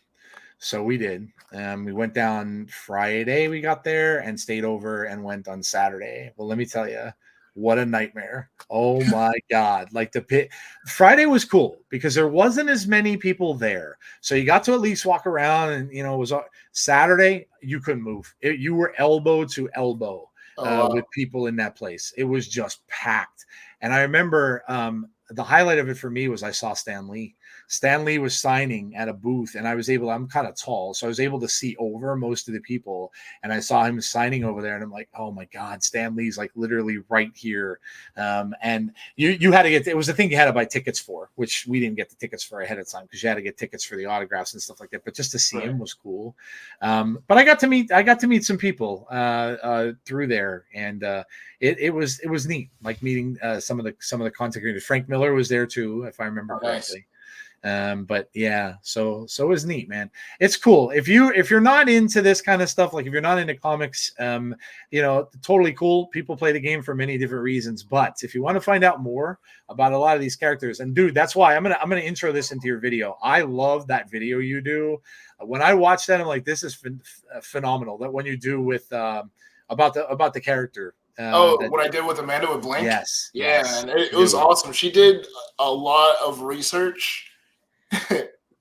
So we did. We went down Friday, we got there and stayed over and went on Saturday. Well, let me tell you, what a nightmare. Oh my God. Like the pit. Friday was cool because there wasn't as many people there. So you got to at least walk around, and it was Saturday, you couldn't move. You were elbow to elbow with people in that place. It was just packed. And I remember the highlight of it for me was I saw Stan Lee. Stan Lee was signing at a booth, and I'm kind of tall, so I was able to see over most of the people, and I saw him signing over there, and I'm like, oh my God, Stan Lee's like literally right here. And you had to it was the thing you had to buy tickets for, which we didn't get the tickets for ahead of time because you had to get tickets for the autographs and stuff like that. But just to see him was cool. But I got to meet some people through there, and it was neat, like meeting some of the content creators. Frank Miller was there too, if I remember correctly. Nice. But yeah, so it was neat, man. It's cool. If you're not into this kind of stuff, like if you're not into comics, totally cool. People play the game for many different reasons. But if you want to find out more about a lot of these characters, and dude, that's why I'm gonna intro this into your video. I love that video you do. When I watch that, I'm like, this is phenomenal. That one you do with about the character. What I did with Amanda with Blink? Yes. Yeah, yes. and it was awesome. She did a lot of research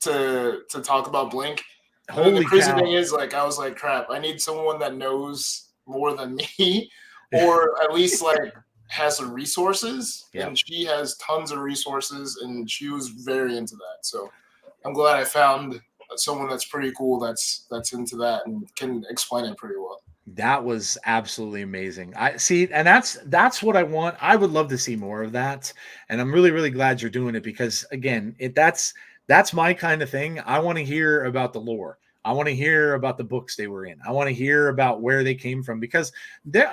to talk about Blink. And the crazy thing is, like, I was like, crap, I need someone that knows more than me, or at least like has some resources. Yep. And she has tons of resources, and she was very into that. So I'm glad I found someone that's pretty cool that's into that and can explain it pretty well. That was absolutely amazing. I see, and that's what I want. I would love to see more of that, and I'm really, really glad you're doing it because, again, that's my kind of thing. I want to hear about the lore. I want to hear about the books they were in. I want to hear about where they came from because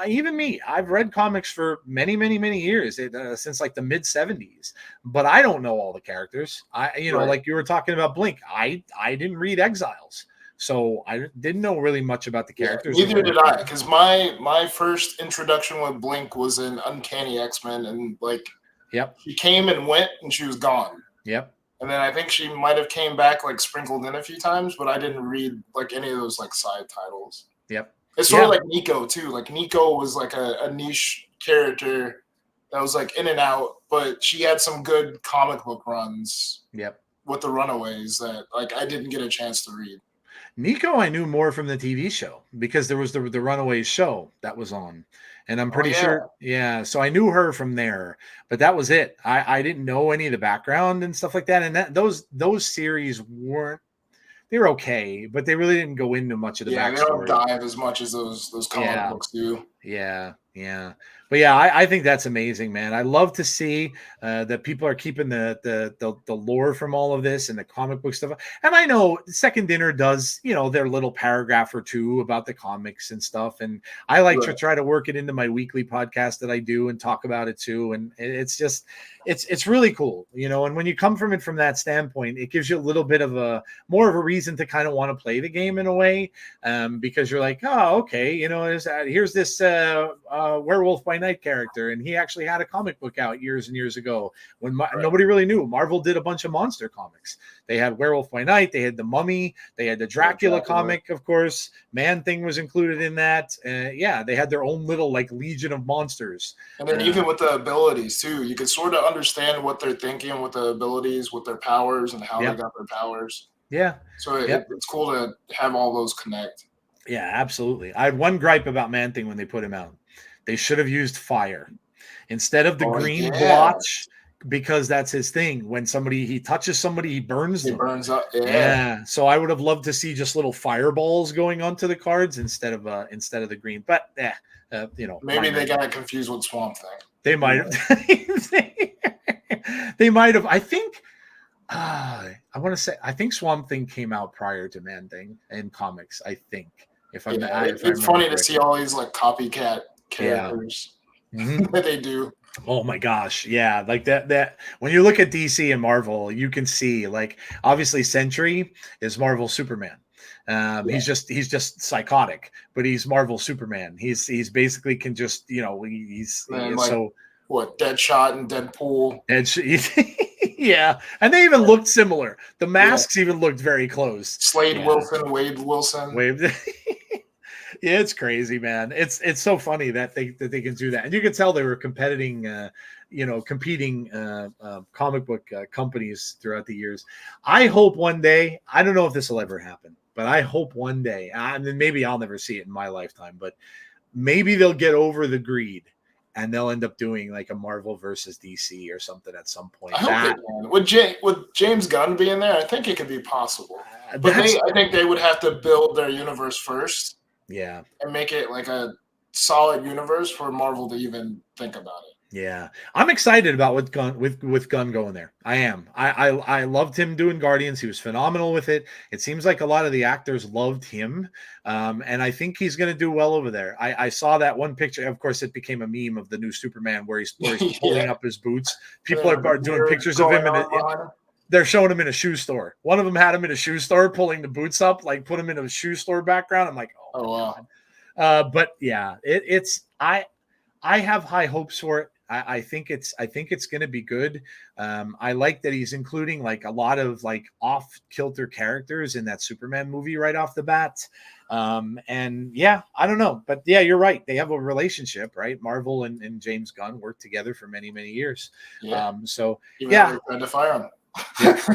even me, I've read comics for many, many, many years, since like the mid 70s, but I don't know all the characters. Like you were talking about Blink. I didn't read Exiles. So I didn't know really much about the characters. Yeah, neither did I, because my first introduction with Blink was in Uncanny X-Men, and like, she came and went, and she was gone. Yep. And then I think she might have came back like sprinkled in a few times, but I didn't read like any of those like side titles. Yep. It's sort of like Nico too. Like Nico was like a niche character that was like in and out, but she had some good comic book runs. Yep. With the Runaways that like I didn't get a chance to read. Nico, I knew more from the TV show because there was the Runaways show that was on, and I'm pretty sure, so I knew her from there, but that was it. I didn't know any of the background and stuff like that, and those series they were okay, but they really didn't go into much of the backstory. They don't dive as much as those comic books do. Yeah, yeah, but yeah, I think that's amazing, man. I love to see that people are keeping the lore from all of this and the comic book stuff. And I know Second Dinner does, their little paragraph or two about the comics and stuff. And I like to Right. try to work it into my weekly podcast that I do and talk about it too. And it's just, it's really cool, And when you come from it from that standpoint, it gives you a little bit of a more of a reason to kind of want to play the game in a way, because you're like, oh, okay, here's this Werewolf by Night character, and he actually had a comic book out years and years ago when nobody really knew. Marvel did a bunch of monster comics. They had Werewolf by Night, they had the Mummy, they had the Dracula comic, of course. Man Thing was included in that. Yeah, they had their own little like legion of monsters. And then even with the abilities too, you can sort of understand what they're thinking with the abilities, with their powers, and how they got their powers. Yeah. So it's cool to have all those connect. Yeah, absolutely. I had one gripe about Man Thing when they put him out. They should have used fire instead of the green blotch, because that's his thing. When he touches somebody, he burns them. Burns up. Yeah. So I would have loved to see just little fireballs going onto the cards instead of the green. But maybe they got confused with Swamp Thing. They might have. They might have. I think. I want to say. I think Swamp Thing came out prior to Man Thing in comics. I think. It's funny to see all these like copycat characters that they do. Oh my gosh, yeah, like that when you look at DC and Marvel, you can see like obviously Sentry is Marvel Superman. He's just psychotic, but he's Marvel Superman. He's basically can just he's so what Deadshot and Deadpool. Yeah, and they even looked similar. The masks even looked very close. Slade Wilson, Wade Wilson. Yeah, it's crazy, man. It's so funny that they can do that, and you can tell they were competing comic book companies throughout the years. I hope one day. I don't know if this will ever happen, but I hope one day. And then maybe I'll never see it in my lifetime, but maybe they'll get over the greed. And they'll end up doing like a Marvel versus DC or something at some point. I hope they can. Would James Gunn be in there? I think it could be possible. But I think they would have to build their universe first. Yeah. And make it like a solid universe for Marvel to even think about it. Yeah. I'm excited about with Gunn going there. I am. I loved him doing Guardians. He was phenomenal with it. It seems like a lot of the actors loved him. And I think he's going to do well over there. I saw that one picture. Of course, it became a meme of the new Superman where he's pulling up his boots. People are doing pictures of him they're showing him in a shoe store. One of them had him in a shoe store pulling the boots up, like put him in a shoe store background. I'm like, oh wow. But yeah, I have high hopes for it. I think it's going to be good. I like that he's including like a lot of like off kilter characters in that Superman movie right off the bat. And yeah, I don't know, but yeah, you're right. They have a relationship, right? Marvel and James Gunn worked together for many, many years. Yeah. Even tried to fire him.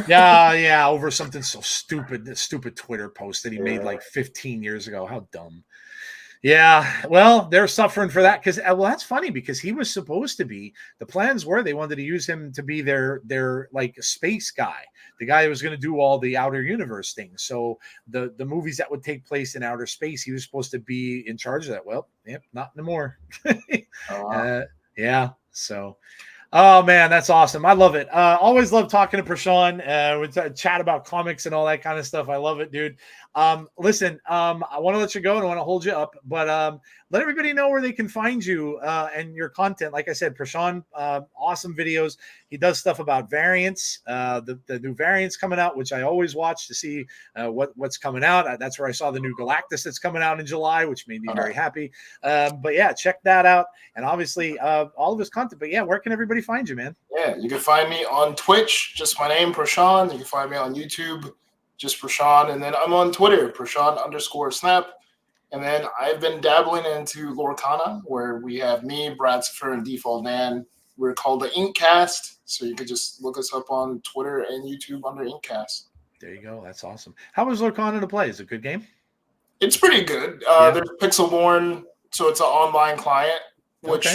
yeah, over something so stupid, the stupid Twitter post that he made like 15 years ago. How dumb. Yeah, well, they're suffering for that because, that's funny because he was supposed to be, the plans were they wanted to use him to be their like space guy, the guy who was going to do all the outer universe things. So the movies that would take place in outer space, he was supposed to be in charge of that. Well, not anymore. Yeah, so. Oh man, that's awesome. I love it. Always love talking to PRASHAUN. We chat about comics and all that kind of stuff. I love it, dude. Listen, I want to let you go and I want to hold you up, but let everybody know where they can find you and your content. Like I said, PRASHAUN, awesome videos. He does stuff about variants, the new variants coming out, which I always watch to see what's coming out. That's where I saw the new Galactus that's coming out in July, which made me very happy. But yeah, check that out. And obviously all of his content. But yeah, where can everybody find you, man? Yeah, you can find me on Twitch, just my name, PRASHAUN. You can find me on YouTube, just PRASHAUN. And then I'm on Twitter, PRASHAUN_snap. And then I've been dabbling into Lorcana, where we have me, Brad Safer, and Default Dan. We're called the Inkcast, so you can just look us up on Twitter and YouTube under Inkcast. There you go. That's awesome. How was Lorcana to play? Is it a good game? It's pretty good. There's Pixelborn, so it's an online client, which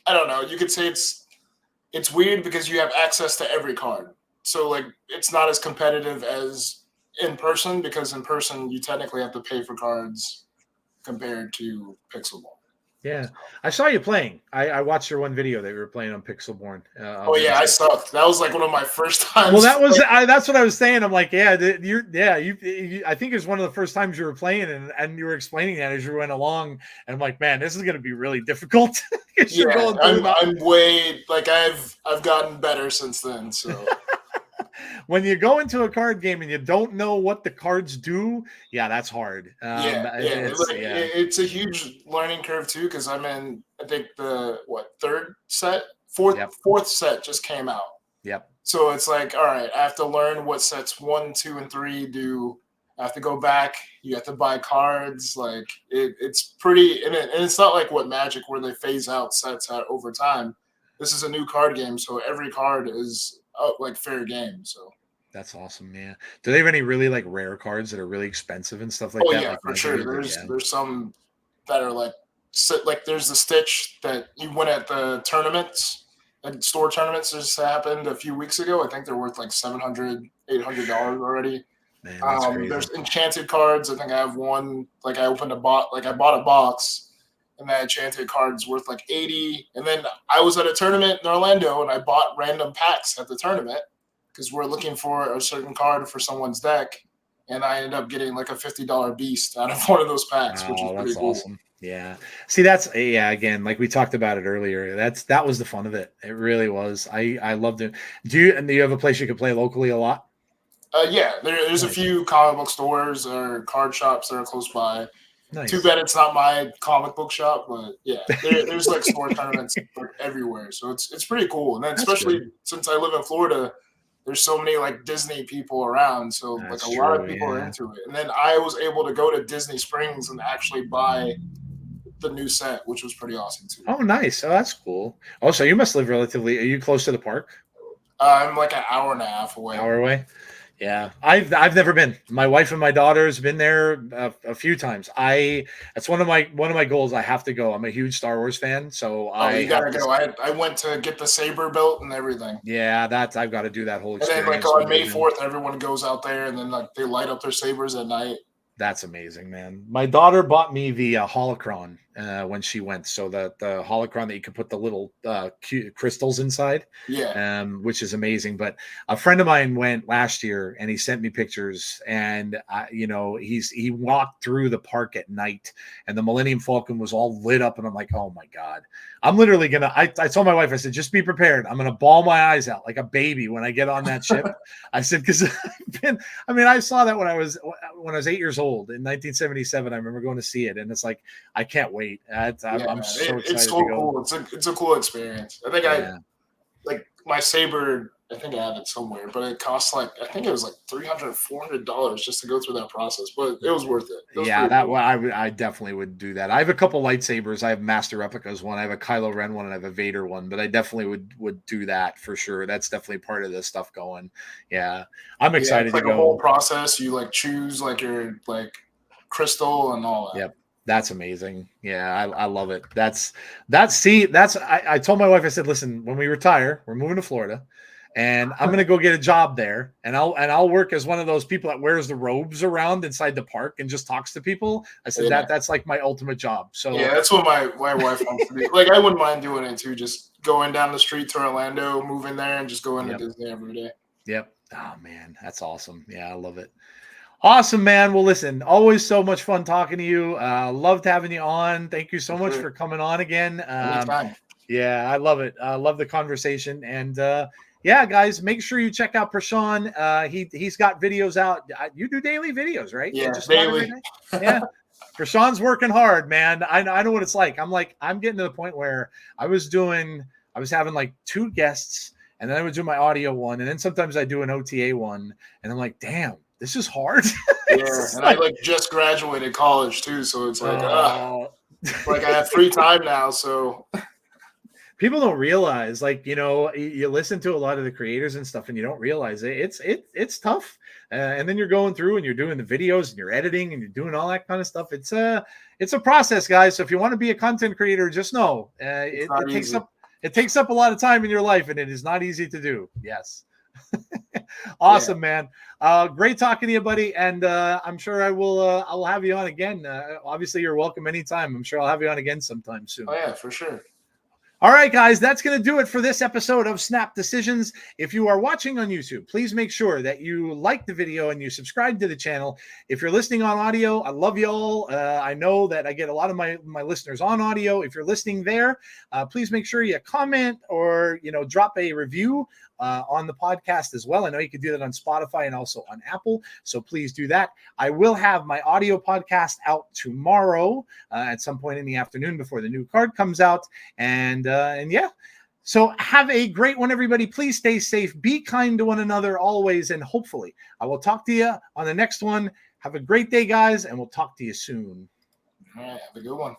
I don't know. You could say it's weird because you have access to every card. So like it's not as competitive as in person, because in person you technically have to pay for cards compared to Pixelborn. Yeah, I saw you playing. I watched your one video that you were playing on Pixelborn. Oh yeah, I sucked. That was like one of my first Well, times. that's what I was saying. I'm like, yeah, you. I think it was one of the first times you were playing, and you were explaining that as you went along. And I'm like, man, this is going to be really difficult. Yeah, I'm way like I've gotten better since then. So when you go into a card game and you don't know what the cards do, yeah, that's hard. It's a huge learning curve too because I'm in I think the Yep. fourth set just came out. Yep. So it's like, all right, I have to learn what sets 1, 2, and 3 do. I have to go back. You have to buy cards. Like it's pretty, and it's not like what Magic where they phase out sets out over time. This is a new card game, so every card is like fair game. So that's awesome, man. Do they have any really like rare cards that are really expensive and stuff like that? Yeah, like for sure. There's some that are like there's the Stitch that you win at the tournaments. And store tournaments just happened a few weeks ago. I think they're worth like $700, $800 already. Man, that's crazy. There's enchanted cards. I think I have one. Like I bought a box, and that enchanted card's worth like 80. And then I was at a tournament in Orlando, and I bought random packs at the tournament because we're looking for a certain card for someone's deck, and I ended up getting like a $50 beast out of one of those packs, which was pretty cool. Awesome. Yeah. See, again, like we talked about it earlier. That was the fun of it. It really was. I loved it. Do you have a place you can play locally a lot? Yeah, there's a few comic book stores or card shops that are close by. Nice. Too bad it's not my comic book shop, but yeah, there's like store tournaments everywhere, so it's pretty cool. And then especially since I live in Florida, there's so many like Disney people around, so like a lot of people are into it. And then I was able to go to Disney Springs and actually buy the new set, which was pretty awesome too. Oh, nice. Oh, that's cool. Oh, so you must live relatively. Are you close to the park? I'm like an hour and a half away. Hour away. Yeah, I've never been. My wife and my daughter's been there a few times. That's one of my goals. I have to go. I'm a huge Star Wars fan, so you gotta go. I went to get the saber belt and everything. Yeah, I've got to do that whole experience. And then like on May 4th, everyone goes out there and then like they light up their sabers at night. That's amazing, man. My daughter bought me the holocron when she went. So the holocron that you can put the little crystals inside, which is amazing. But a friend of mine went last year and he sent me pictures, and he walked through the park at night, and the Millennium Falcon was all lit up, and I'm like, oh my god, I'm literally gonna. I told my wife, I said, just be prepared. I'm gonna bawl my eyes out like a baby when I get on that ship. I said, because I saw that when I was 8 years old in 1977. I remember going to see it, and it's like I can't wait. I'm so excited. It's so cool. It's a cool experience. I think I like my saber. I think I have it somewhere, but it costs I think it was like $300, $400 just to go through that process. But it was worth it. I definitely would do that. I have a couple lightsabers. I have Master Replicas one. I have a Kylo Ren one, and I have a Vader one. But I definitely would do that for sure. That's definitely part of this stuff going. Yeah, I'm excited to go. The whole process. You choose your crystal and all that. Yep. That's amazing. Yeah, I love it. I told my wife, I said, listen, when we retire, we're moving to Florida. And I'm gonna go get a job there, and I'll work as one of those people that wears the robes around inside the park and just talks to people. I said that's like my ultimate job. So that's what my wife wants to do. I wouldn't mind doing it too, just going down the street to Orlando, moving there, and just going to Disney every day. Yep. Oh man, that's awesome. Yeah, I love it. Awesome, man. Well, listen, always so much fun talking to you. Loved having you on. Thank you so much for coming on again. Yeah, I love it. I love the conversation. And yeah, guys, make sure you check out PRASHAUN. He's got videos out. You do daily videos, right? Yeah, daily. Yeah. PRASHAUN's working hard, man. I know what it's like. I'm getting to the point where I was having like 2 guests, and then I would do my audio one, and then sometimes I do an OTA one, and I'm like, damn, this is hard. And I just graduated college too, so it's I have free time now, so people don't realize, you listen to a lot of the creators and stuff, and you don't realize it's tough. And then you're going through and you're doing the videos and you're editing and you're doing all that kind of stuff. It's a process, guys. So if you want to be a content creator, just know it takes up a lot of time in your life, and it is not easy to do. Yes. Awesome, man. Great talking to you, buddy. And I'm sure I'll have you on again. Obviously, you're welcome anytime. I'm sure I'll have you on again sometime soon. Oh yeah, for sure. All right, guys, that's going to do it for this episode of Snap Decisions. If you are watching on YouTube, please make sure that you like the video and you subscribe to the channel. If you're listening on audio, I love you all. I know that I get a lot of my listeners on audio. If you're listening there, please make sure you comment or, drop a review on the podcast as well. I know you can do that on Spotify and also on Apple, so please do that. I will have my audio podcast out tomorrow at some point in the afternoon before the new card comes out. And yeah, so have a great one, everybody. Please stay safe, be kind to one another always, and hopefully I will talk to you on the next one. Have a great day, guys, and we'll talk to you soon. All right, have a good one.